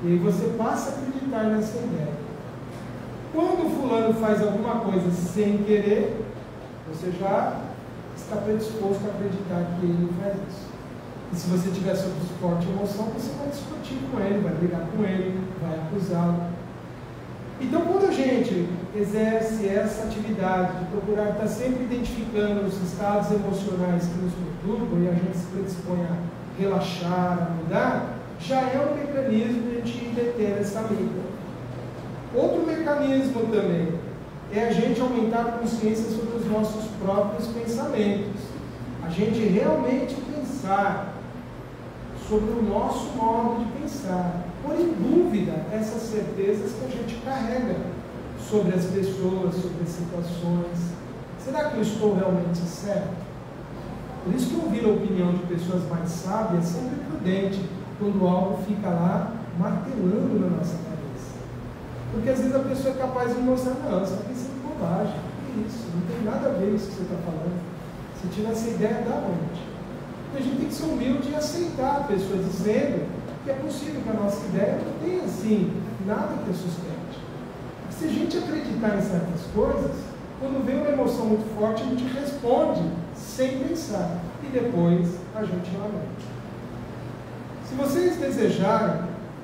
E aí você passa a acreditar nessa ideia. Quando o fulano faz alguma coisa sem querer, você já está predisposto a acreditar que ele faz isso. E se você tiver sob forte emoção, você vai discutir com ele, vai brigar com ele, vai acusá-lo. Então, quando a gente exerce essa atividade de procurar estar sempre identificando os estados emocionais que nos perturbam e a gente se predispõe a relaxar, a mudar, já é um mecanismo de a gente deter essa amígdala. Outro mecanismo também é a gente aumentar a consciência sobre os nossos próprios pensamentos. A gente realmente pensar sobre o nosso modo de pensar, pôr em dúvida essas certezas que a gente carrega sobre as pessoas, sobre as situações. Será que eu estou realmente certo? Por isso que ouvir a opinião de pessoas mais sábias é sempre prudente, quando algo fica lá martelando na nossa cabeça. Porque às vezes a pessoa é capaz de mostrar, não, você está pensando bobagem, que isso, não tem nada a ver isso que você está falando. Se tiver essa ideia, dá onde? A gente tem que ser humilde e aceitar a pessoa dizendo que é possível que a nossa ideia não tenha assim nada que a sustente. Se a gente acreditar em certas coisas, quando vem uma emoção muito forte, a gente responde sem pensar. E depois a gente lamenta. Se vocês desejarem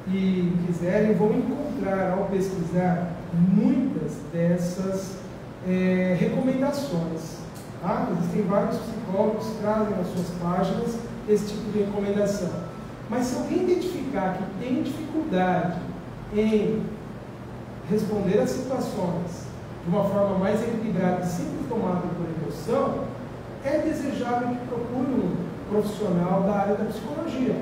e quiserem, vão encontrar, ao pesquisar, muitas dessas recomendações. Tá? Existem vários psicólogos que trazem nas suas páginas esse tipo de recomendação. Mas se alguém identificar que tem dificuldade em responder às situações de uma forma mais equilibrada e sempre tomada por emoção, é desejável que procure um profissional da área da psicologia.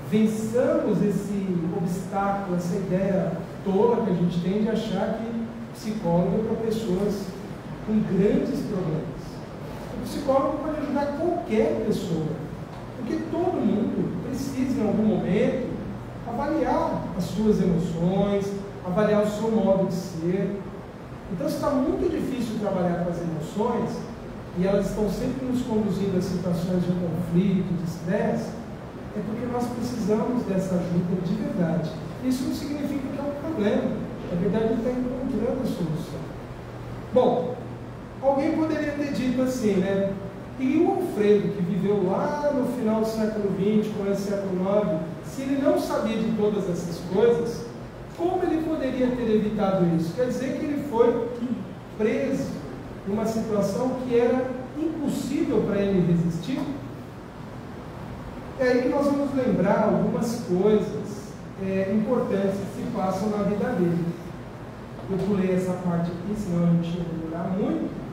Vençamos esse obstáculo, essa ideia tola que a gente tem de achar que psicólogo é para pessoas com grandes problemas. O psicólogo pode ajudar qualquer pessoa, porque todo mundo precisa, em algum momento, avaliar as suas emoções, avaliar o seu modo de ser. Então, se está muito difícil trabalhar com as emoções, e elas estão sempre nos conduzindo a situações de conflito, de estresse, é porque nós precisamos dessa ajuda de verdade. Isso não significa que é um problema. Na verdade, ele está encontrando a solução. Bom, alguém poderia ter dito assim, né? E o Alfredo, que viveu lá no final do século XX, começo do século IX, se ele não sabia de todas essas coisas, como ele poderia ter evitado isso? Quer dizer que ele foi preso numa situação que era impossível para ele resistir? É aí que nós vamos lembrar algumas coisas importantes que se passam na vida dele. Eu pulei essa parte aqui, senão a gente ia demorar muito.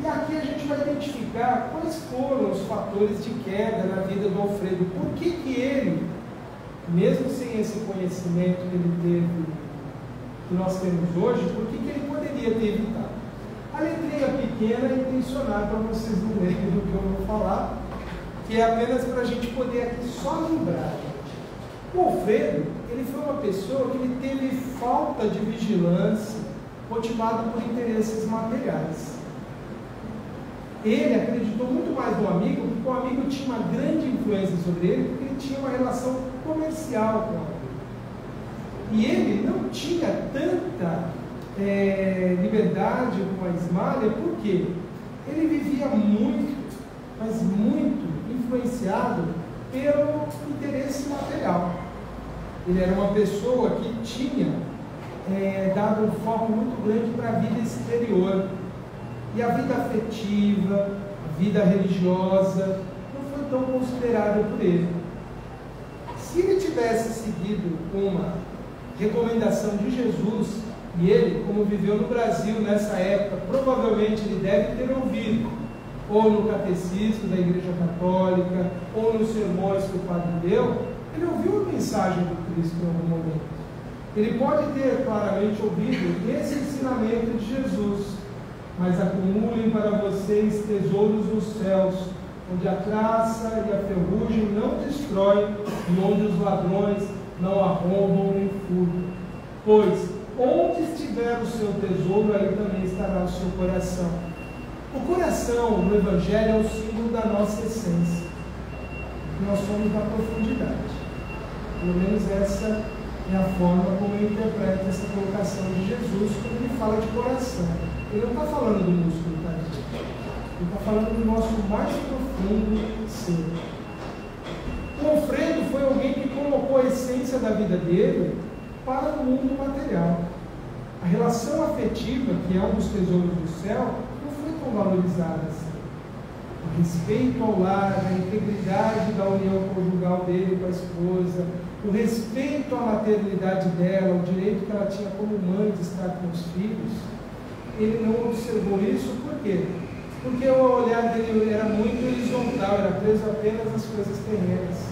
E aqui a gente vai identificar quais foram os fatores de queda na vida do Alfredo. Por que ele, mesmo sem esse conhecimento que ele teve, que nós temos hoje, por que ele poderia ter evitado? A letrinha pequena é intencionada para vocês não lerem do que eu vou falar, que é apenas para a gente poder aqui só lembrar. O Alfredo, ele foi uma pessoa que ele teve falta de vigilância, motivado por interesses materiais. Ele acreditou muito mais no amigo, porque o amigo tinha uma grande influência sobre ele, porque ele tinha uma relação comercial com o amigo. E ele não tinha tanta liberdade com a Ismália, porque ele vivia muito, mas muito influenciado pelo interesse material. Ele era uma pessoa que tinha dado um foco muito grande para a vida exterior. E a vida afetiva, a vida religiosa, não foi tão considerada por ele. Se ele tivesse seguido uma recomendação de Jesus, e ele, como viveu no Brasil nessa época, provavelmente ele deve ter ouvido, ou no catecismo da Igreja Católica, ou nos sermões que o padre deu, ele ouviu a mensagem do Cristo em algum momento. Ele pode ter claramente ouvido esse ensinamento de Jesus: mas acumulem para vocês tesouros nos céus, onde a traça e a ferrugem não destroem, e onde os ladrões não arrombam nem furtam. Pois, onde estiver o seu tesouro, aí também estará o seu coração. O coração no Evangelho é o símbolo da nossa essência. Nós somos da profundidade. Pelo menos essa é a forma como eu interpreto essa colocação de Jesus quando ele fala de coração. Ele não está falando do músculo, tá? Ele está falando do nosso mais profundo ser. O Alfredo foi alguém que colocou a essência da vida dele para o mundo material. A relação afetiva, que é um dos tesouros do céu, não foi tão valorizada assim. O respeito ao lar, a integridade da união conjugal dele com a esposa, o respeito à maternidade dela, o direito que ela tinha como mãe de estar com os filhos, ele não observou isso. Por quê? Porque o olhar dele era muito horizontal, era preso apenas às coisas terrenas.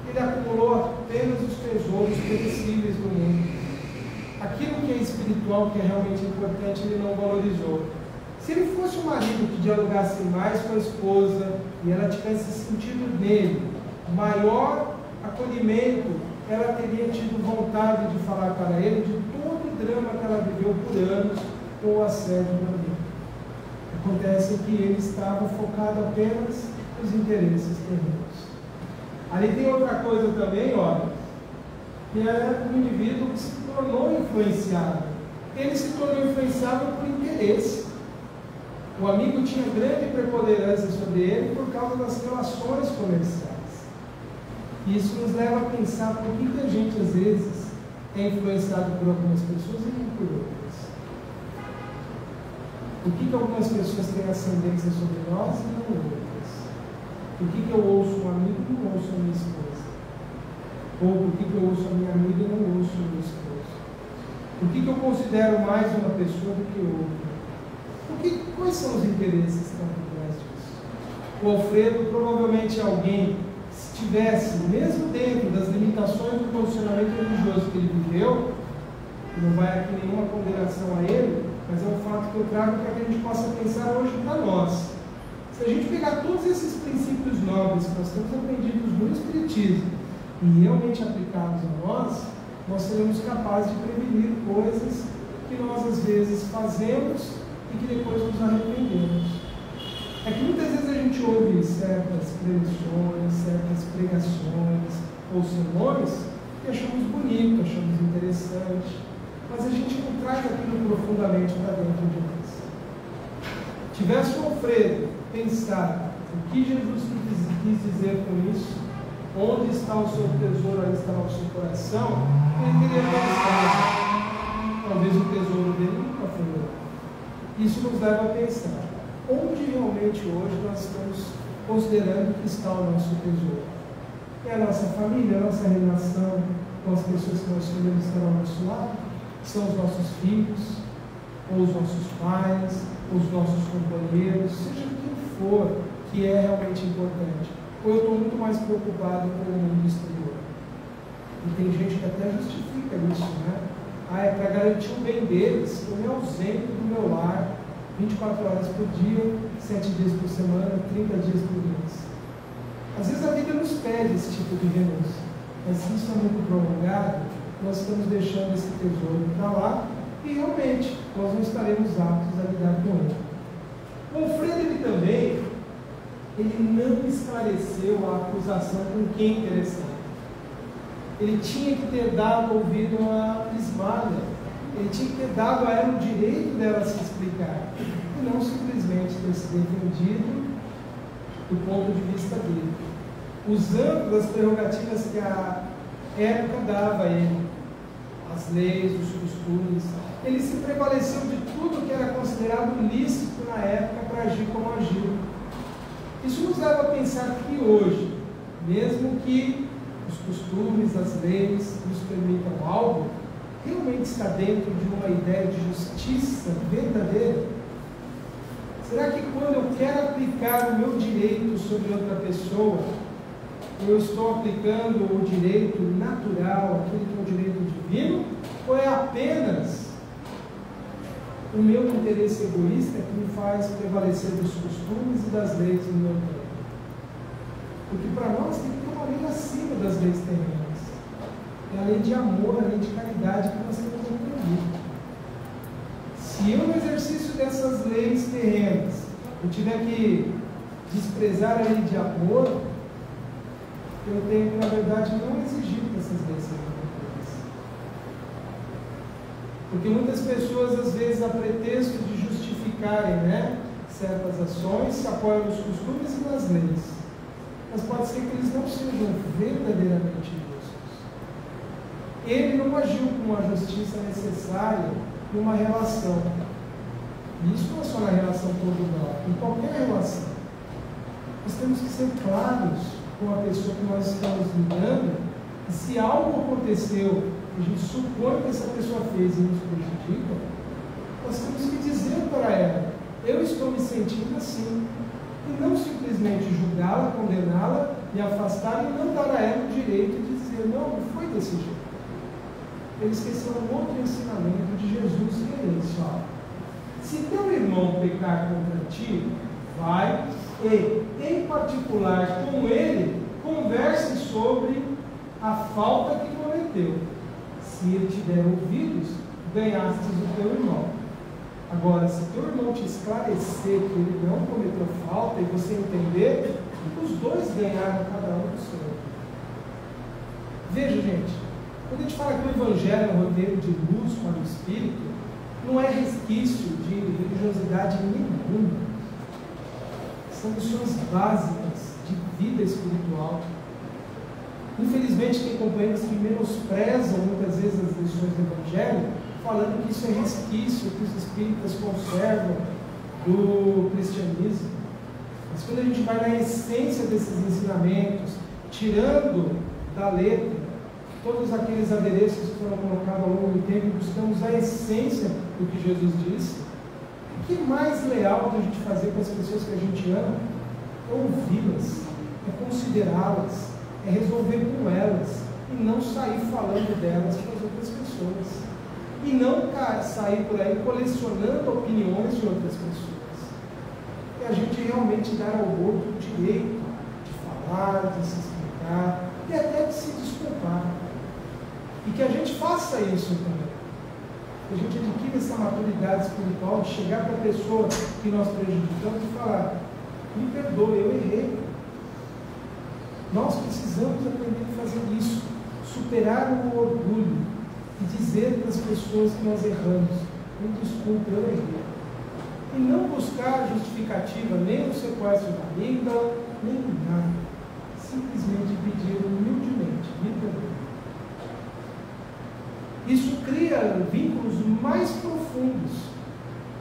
Ele acumulou apenas os tesouros perecíveis do mundo. Aquilo que é espiritual, que é realmente importante, ele não valorizou. Se ele fosse um marido que dialogasse mais com a esposa e ela tivesse sentido nele maior acolhimento, ela teria tido vontade de falar para ele de todo o drama que ela viveu por anos com o assédio do amigo. Acontece que ele estava focado apenas nos interesses terrenos. Ali tem outra coisa também, olha. E é um indivíduo que se tornou influenciável. Ele se tornou influenciável por interesse. O amigo tinha grande preponderância sobre ele por causa das relações comerciais. E isso nos leva a pensar por que a gente, às vezes, é influenciado por algumas pessoas e não por outras. Por que algumas pessoas têm ascendência sobre nós e não outras? Por que eu ouço um amigo e não ouço a minha esposa? Ou por que eu ouço a minha amiga e não ouço o meu esposo? Por que eu considero mais uma pessoa do que outra? Quais são os interesses que estão por trás disso? O Alfredo provavelmente é alguém que, se tivesse, mesmo dentro das limitações do posicionamento religioso que ele viveu, não vai aqui nenhuma condenação a ele, mas é um fato que eu trago para que a gente possa pensar hoje para nós. Se a gente pegar todos esses princípios nobres que nós temos aprendidos no Espiritismo e realmente aplicá-los a nós, nós seremos capazes de prevenir coisas que nós às vezes fazemos e que depois nos arrependemos. É que muitas vezes a gente ouve certas preleções, certas pregações ou sermões que achamos bonito, achamos interessante, mas a gente não traz aquilo profundamente para dentro de nós. Tivesse o Alfredo pensar o que Jesus quis dizer com isso, onde está o seu tesouro, aí está o seu coração, ele teria pensado, talvez o tesouro dele nunca foi outro. Isso nos leva a pensar, onde realmente hoje nós estamos considerando que está o nosso tesouro? É a nossa família, a nossa relação com as pessoas que nós escolhemos estar ao nosso lado? São os nossos filhos, ou os nossos pais, ou os nossos companheiros, seja quem for que é realmente importante. Ou eu estou muito mais preocupado com o mundo exterior. E tem gente que até justifica isso, né? É para garantir o bem deles, eu me ausento do meu lar 24 horas por dia, 7 dias por semana, 30 dias por mês. Às vezes a vida nos pede esse tipo de renúncia, mas se isso é muito prolongado, nós estamos deixando esse tesouro para lá e realmente nós não estaremos aptos a lidar com ele. O Alfredo, ele não esclareceu a acusação com quem interessante. Ele tinha que ter dado ouvido a Ismália, ele tinha que ter dado a ela o direito dela se explicar, e não simplesmente ter se defendido do ponto de vista dele, usando das prerrogativas que a época dava a ele, as leis, os costumes. Ele se prevaleceu de tudo que era considerado lícito na época para agir como agiu. Isso nos leva a pensar que hoje, mesmo que os costumes, as leis nos permitam algo, realmente está dentro de uma ideia de justiça verdadeira? Será que quando eu quero aplicar o meu direito sobre outra pessoa, eu estou aplicando o direito natural, aquele que é o direito divino, ou é apenas o meu interesse egoísta que me faz prevalecer dos costumes e das leis do meu tempo? Porque para nós tem que ter uma lei acima das leis terrenas. É a lei de amor, a lei de caridade que nós temos aprendido. Se eu, no exercício dessas leis terrenas, eu tiver que desprezar a lei de amor, eu tenho que, na verdade, não exigir que essas leis sejam cumpridas. Porque muitas pessoas, às vezes, a pretexto de justificarem, certas ações, se apoiam nos costumes e nas leis. Mas pode ser que eles não sejam verdadeiramente justos. Ele não agiu com a justiça necessária numa relação. E isso não é só na relação conjugal, em qualquer relação. Nós temos que ser claros com a pessoa que nós estamos lidando, e se algo aconteceu, que a gente supõe que essa pessoa fez e nos prejudica, nós temos que dizer para ela, eu estou me sentindo assim, e não simplesmente julgá-la, condená-la, me afastar e não dar a ela o direito de dizer, não foi desse jeito. Ele esqueceu um outro ensinamento de Jesus, que é esse, se teu irmão pecar contra ti, vai e, em particular com ele, converse sobre a falta que cometeu. Se ele te der ouvidos, ganhastes o teu irmão. Agora, se teu irmão te esclarecer que ele não cometeu falta e você entender, os dois ganharam cada um do seu. Veja, gente, Quando a gente fala que o Evangelho é um roteiro de luz para o Espírito, não é resquício de religiosidade nenhuma. São lições básicas de vida espiritual. Infelizmente, tem companheiros que menosprezam muitas vezes as lições do Evangelho, falando que isso é resquício que os espíritas conservam do cristianismo. Mas quando a gente vai na essência desses ensinamentos, tirando da letra todos aqueles adereços que foram colocados ao longo do tempo, buscamos a essência do que Jesus disse, o que é mais leal da gente fazer com as pessoas que a gente ama é ouvi-las, é considerá-las, é resolver com elas, e não sair falando delas para as outras pessoas. E não sair por aí colecionando opiniões de outras pessoas. É a gente realmente dar ao outro o direito de falar, de se explicar e até de se desculpar. E que a gente faça isso também. Que a gente adquira essa maturidade espiritual de chegar para a pessoa que nós prejudicamos e falar: me perdoe, eu errei. Nós precisamos aprender a fazer isso, superar o orgulho e dizer para as pessoas que nós erramos: me desculpe, eu errei. E não buscar justificativa nem no sequestro da língua, nem nada. Simplesmente pedir humildemente: me perdoe. Isso cria vínculos mais profundos.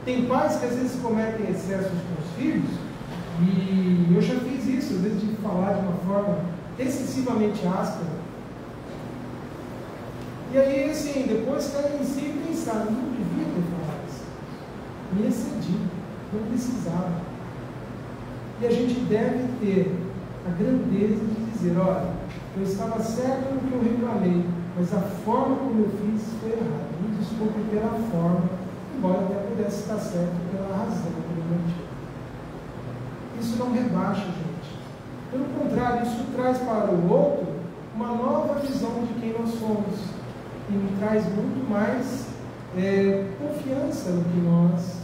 Tem pais que às vezes cometem excessos com os filhos, e eu já fiz isso, às vezes de falar de uma forma excessivamente áspera. E aí, assim, depois caem em si e pensar: não devia ter falado isso, me excedi, não precisava. E a gente deve ter a grandeza de dizer: olha, eu estava certo no que eu reclamei, mas a forma como eu fiz foi errada. Me desculpe pela forma, embora até pudesse estar certo pela razão que eu mantive. Isso não rebaixa, gente. Pelo contrário, isso traz para o outro uma nova visão de quem nós somos. E me traz muito mais confiança no que nós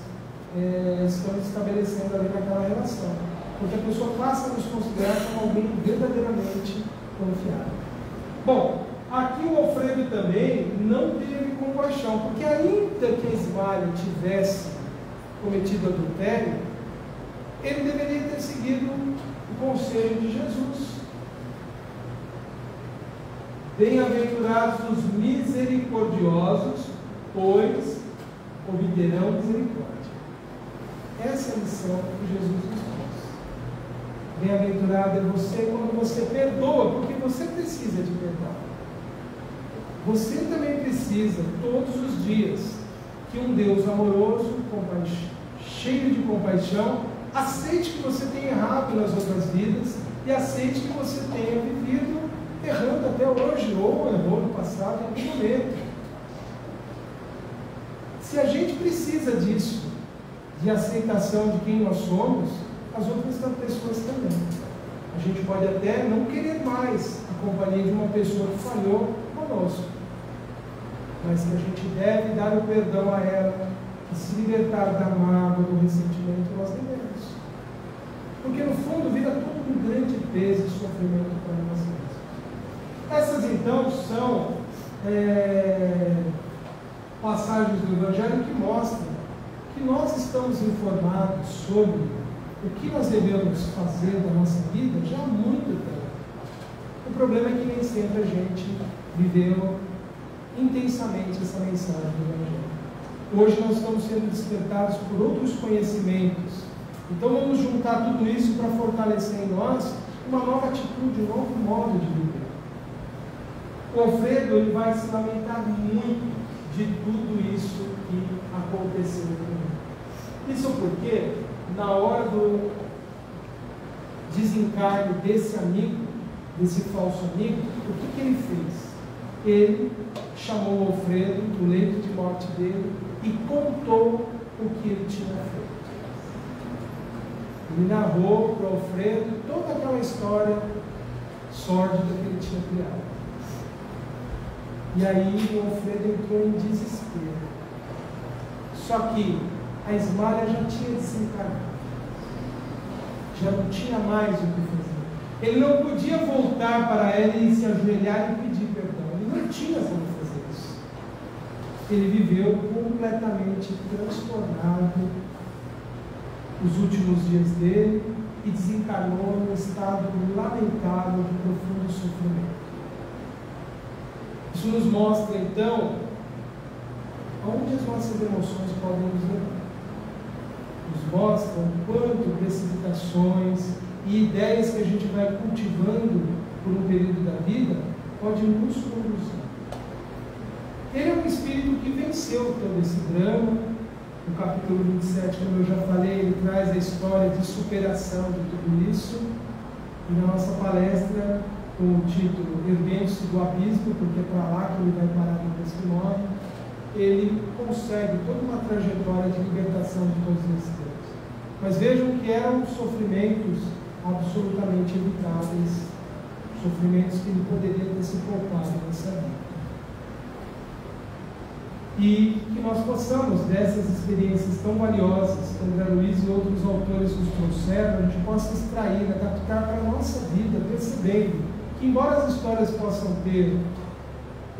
estamos estabelecendo ali naquela relação. Porque a pessoa passa a nos considerar como alguém verdadeiramente confiável. Bom, aqui o Alfredo também não teve compaixão, porque ainda que a Ismália tivesse cometido adultério, ele deveria ter seguido o conselho de Jesus. Bem-aventurados os misericordiosos, pois obterão misericórdia. Essa é a lição que Jesus nos trouxe. Bem-aventurado é você quando você perdoa, porque você precisa de perdão. Você também precisa, todos os dias, que um Deus amoroso, cheio de compaixão, aceite que você tenha errado nas outras vidas e aceite que você tenha vivido errando até hoje, ou errou no passado, em algum momento. Se a gente precisa disso, de aceitação de quem nós somos, as outras pessoas também. A gente pode até não querer mais a companhia de uma pessoa que falhou conosco, mas que a gente deve dar o perdão a ela e se libertar da mágoa, do ressentimento, nós devemos. Porque no fundo vira tudo um grande peso e sofrimento para nós mesmos. Essas então são passagens do Evangelho que mostram que nós estamos informados sobre o que nós devemos fazer na nossa vida já há muito tempo. O problema é que nem sempre a gente viveu intensamente essa mensagem do Evangelho. Hoje nós estamos sendo despertados por outros conhecimentos. Então vamos juntar tudo isso para fortalecer em nós uma nova atitude, um novo modo de viver. O Alfredo ele vai se lamentar muito de tudo isso que aconteceu com ele. Isso porque, na hora do desencarne desse amigo, desse falso amigo, o que ele fez? Ele chamou o Alfredo do leito de morte dele e contou o que ele tinha feito. Ele narrou para o Alfredo toda aquela história sórdida que ele tinha criado. E aí o Alfredo entrou em desespero. Só que a Ismália já tinha desencarnado. Já não tinha mais o que fazer. Ele não podia voltar para ela e se ajoelhar e pedir perdão. Ele não tinha como fazer isso. Ele viveu completamente transtornado os últimos dias dele e desencarnou num estado lamentável de profundo sofrimento. Isso nos mostra, então, aonde as nossas emoções podem nos levar. Nos mostra o quanto precipitações e ideias que a gente vai cultivando por um período da vida pode nos conduzir. Ele é um espírito que venceu todo esse drama. No capítulo 27, como eu já falei, ele traz a história de superação de tudo isso. E na nossa palestra, com o título Erguendo-se do Abismo, porque é para lá que ele vai parar depois que morre, ele consegue toda uma trajetória de libertação de todos esses temas. Mas vejam que eram sofrimentos absolutamente evitáveis, sofrimentos que ele poderia ter se poupado nessa vida. E que nós possamos, dessas experiências tão valiosas que André Luiz e outros autores nos trouxeram, a gente possa extrair, adaptar para a nossa vida, percebendo que, embora as histórias possam ter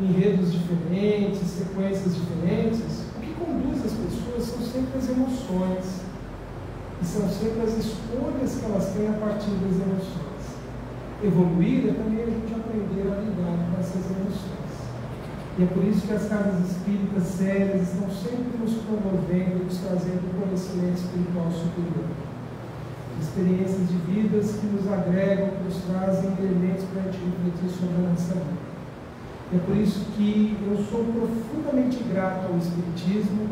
enredos diferentes, sequências diferentes, o que conduz as pessoas são sempre as emoções, e são sempre as escolhas que elas têm a partir das emoções. Evoluir é também a gente aprender a lidar com essas emoções. E é por isso que as casas espíritas sérias estão sempre nos promovendo, nos trazendo conhecimento espiritual superior. Experiências de vidas que nos agregam, que nos trazem elementos para a gente refletir sobre a nossa vida. E é por isso que eu sou profundamente grato ao Espiritismo,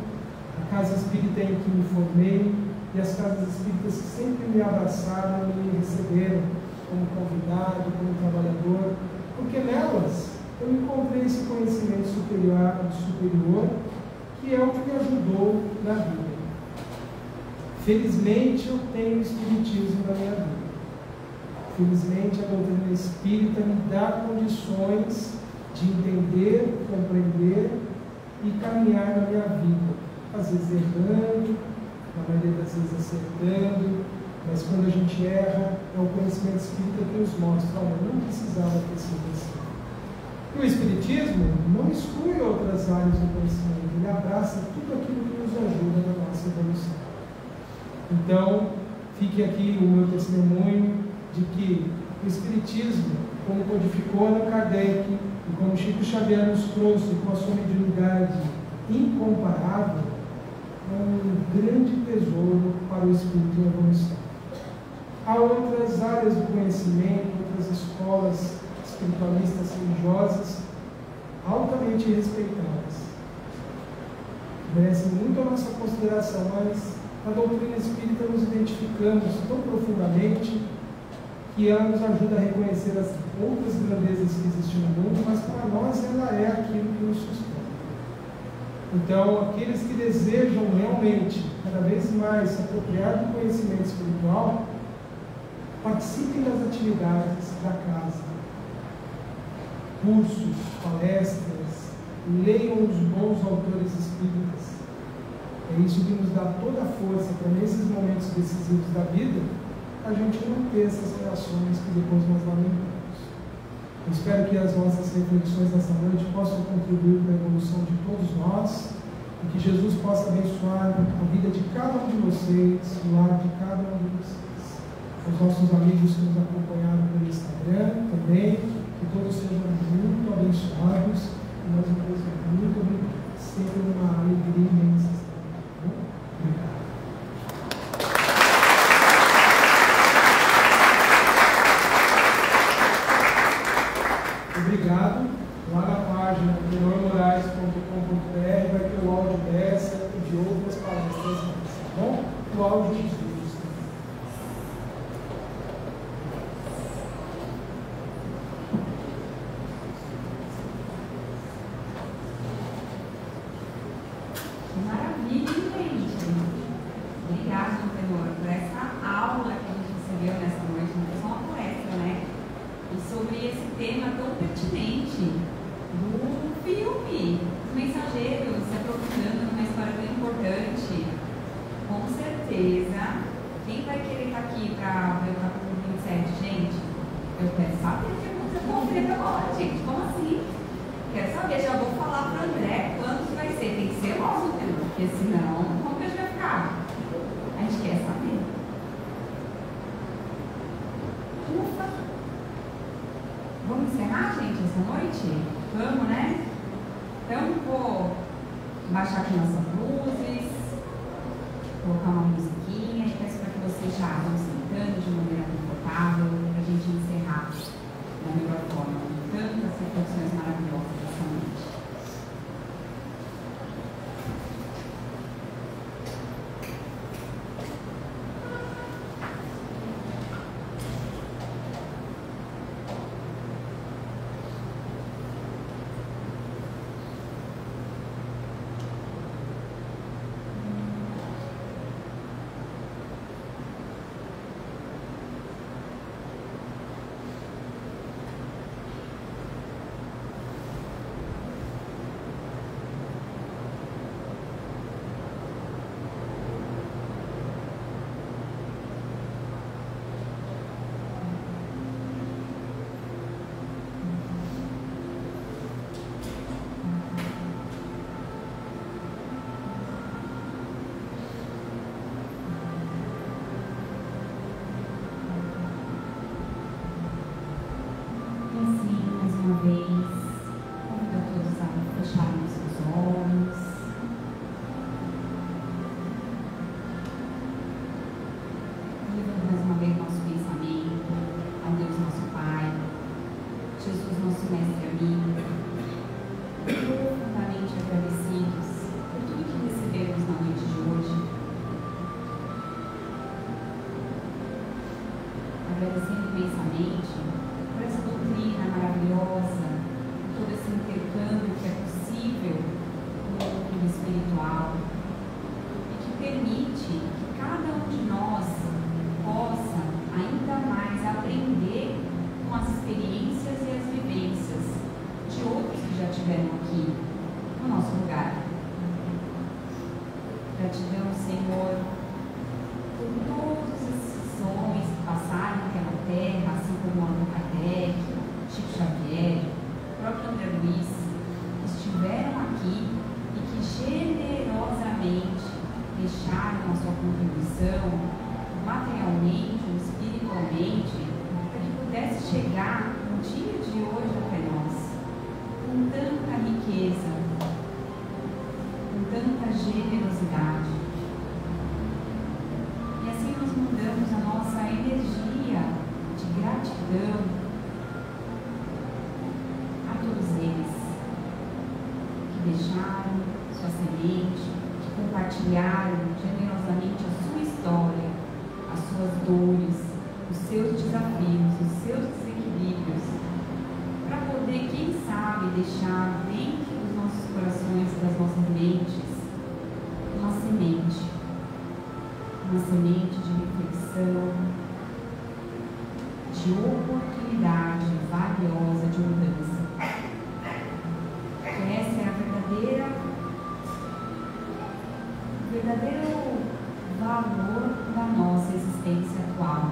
à casa espírita em que me formei, e as casas espíritas que sempre me abraçaram e me receberam como convidado, como trabalhador, porque nelas eu encontrei esse conhecimento superior, que é o que me ajudou na vida. Felizmente eu tenho o Espiritismo na minha vida. Felizmente a doutrina espírita me dá condições de entender, compreender e caminhar na minha vida. Às vezes errando, na maioria das vezes acertando, mas quando a gente erra, é o conhecimento espírita que nos mostra, olha, não precisava ter sido assim. E o Espiritismo não exclui outras áreas do conhecimento, ele abraça tudo aquilo que nos ajuda na nossa evolução. Então, fique aqui o meu testemunho de que o Espiritismo, como codificou Allan Kardec, e como Chico Xavier nos trouxe com a sua mediunidade incomparável, é um grande tesouro para o espírito em evolução. Há outras áreas do conhecimento, outras escolas espiritualistas religiosas altamente respeitadas, merecem muito a nossa consideração, mas a doutrina espírita nos identificamos tão profundamente que ela nos ajuda a reconhecer as outras grandezas que existem no mundo, mas para nós ela é aquilo que nos sustenta. Então, aqueles que desejam realmente cada vez mais se apropriar do conhecimento espiritual, participem das atividades da casa, cursos, palestras, leiam os bons autores espíritas. É isso que nos dá toda a força para, nesses momentos decisivos da vida, a gente não ter essas reações que depois nós lamentamos. Eu espero que as nossas reflexões nessa noite possam contribuir para a evolução de todos nós e que Jesus possa abençoar a vida de cada um de vocês, o lar de cada um de vocês. Os nossos amigos que nos acompanharam pelo Instagram também, que todos sejam muito abençoados e nós depois muito obrigados. Sempre uma alegria imensa. Obrigado. Obrigado. Lá na página tenormorais.com.br vai ter o áudio dessa e de outras palestras mais, tá bom? O áudio dos vídeos também. Maravilha, gente. Obrigada, Tenor, por essa aula que a gente recebeu nessa noite, não foi só uma palestra, né? E sobre esse tema tão pertinente do filme, Os Mensageiros, se aprofundando numa história tão importante. Com certeza, quem vai querer estar aqui para ver o capítulo 27, gente? Eu quero saber o que aconteceu com o filho agora, gente. Como assim? falei, já vou falar para o André quanto que vai ser. Tem que ser logo, porque senão, como que a gente vai ficar? A gente quer saber. Ufa! Vamos encerrar, gente, essa noite? Vamos, né? Então, vou baixar aqui nossas luzes, colocar uma musiquinha e peço para que vocês já vão sentando de maneira confortável para a gente encerrar da melhor forma, com tantas reflexões maravilhosas dessa noite. Uma vez, convido a todos a fecharem os seus olhos. Levando mais uma vez nosso pensamento ao Deus nosso Pai, Jesus nosso Mestre amigo, profundamente agradecidos por tudo que recebemos na noite de hoje. Agradecendo imensamente por essa doutrina maravilhosa, todo esse intercâmbio que é possível no mundo espiritual e que permite que cada um de nós possa ainda mais aprender com as experiências e as vivências de outros que já estiveram aqui no nosso lugar. Gratidão, Senhor, por todos esses homens que passaram naquela terra, assim como Allan Kardec, Chico Xavier, o próprio André Luiz, que estiveram aqui e que generosamente deixaram a sua contribuição materialmente ou espiritualmente para que pudesse chegar no dia de hoje até nós com tanta riqueza, com tanta generosidade. E assim nós mudamos a nossa energia de gratidão a todos eles que deixaram sua semente, que compartilharam generosamente a sua história, as suas dores, os seus desafios, os seus desequilíbrios, para poder, quem sabe, deixar dentro dos nossos corações e das nossas mentes uma semente de reflexão, de oportunidade valiosa de mudança. Essa é o verdadeiro valor da nossa existência atual.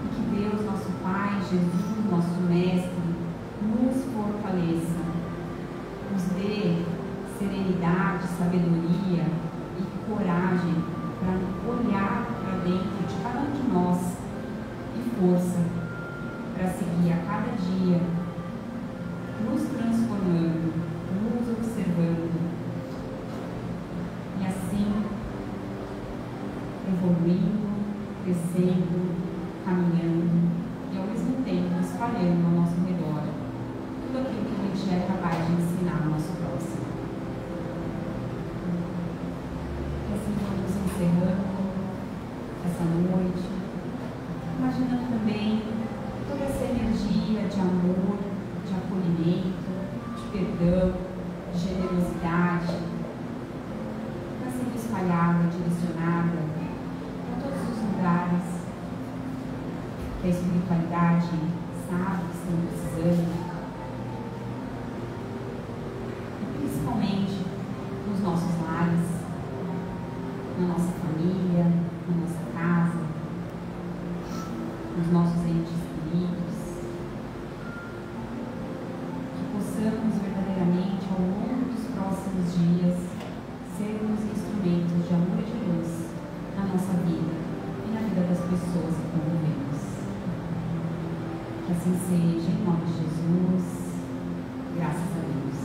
E que Deus, nosso Pai, Jesus, nosso Mestre, nos fortaleça, nos dê serenidade, sabedoria e coragem para olhar para dentro de cada um de nós e força para seguir a cada dia, nos transformando, nos observando e assim evoluindo, crescendo, caminhando e ao mesmo tempo espalhando ao nosso redor tudo aquilo que a gente é capaz de ensinar ao nosso próximo. E assim vamos encerrando essa noite, imaginando também toda essa energia de amor, de acolhimento, de perdão, de generosidade, está sendo espalhada, direcionada para todos os lugares que a espiritualidade sabe que estão precisando, e principalmente nos nossos lares, na nossa família, na nossa casa, nos nossos entes queridos, Que assim seja, em nome de Jesus. Graças a Deus.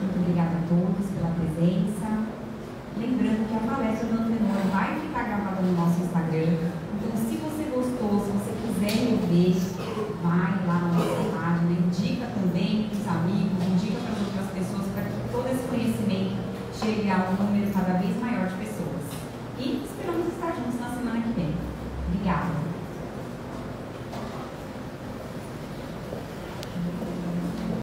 Muito obrigada a todos pela presença. Lembrando que a palestra do Antenor vai ficar gravada no nosso Instagram. Então, se você gostou, se você quiser rever, vai lá na nossa página, indica também para os amigos, indica para as outras pessoas, para que todo esse conhecimento chegue a um número cada vez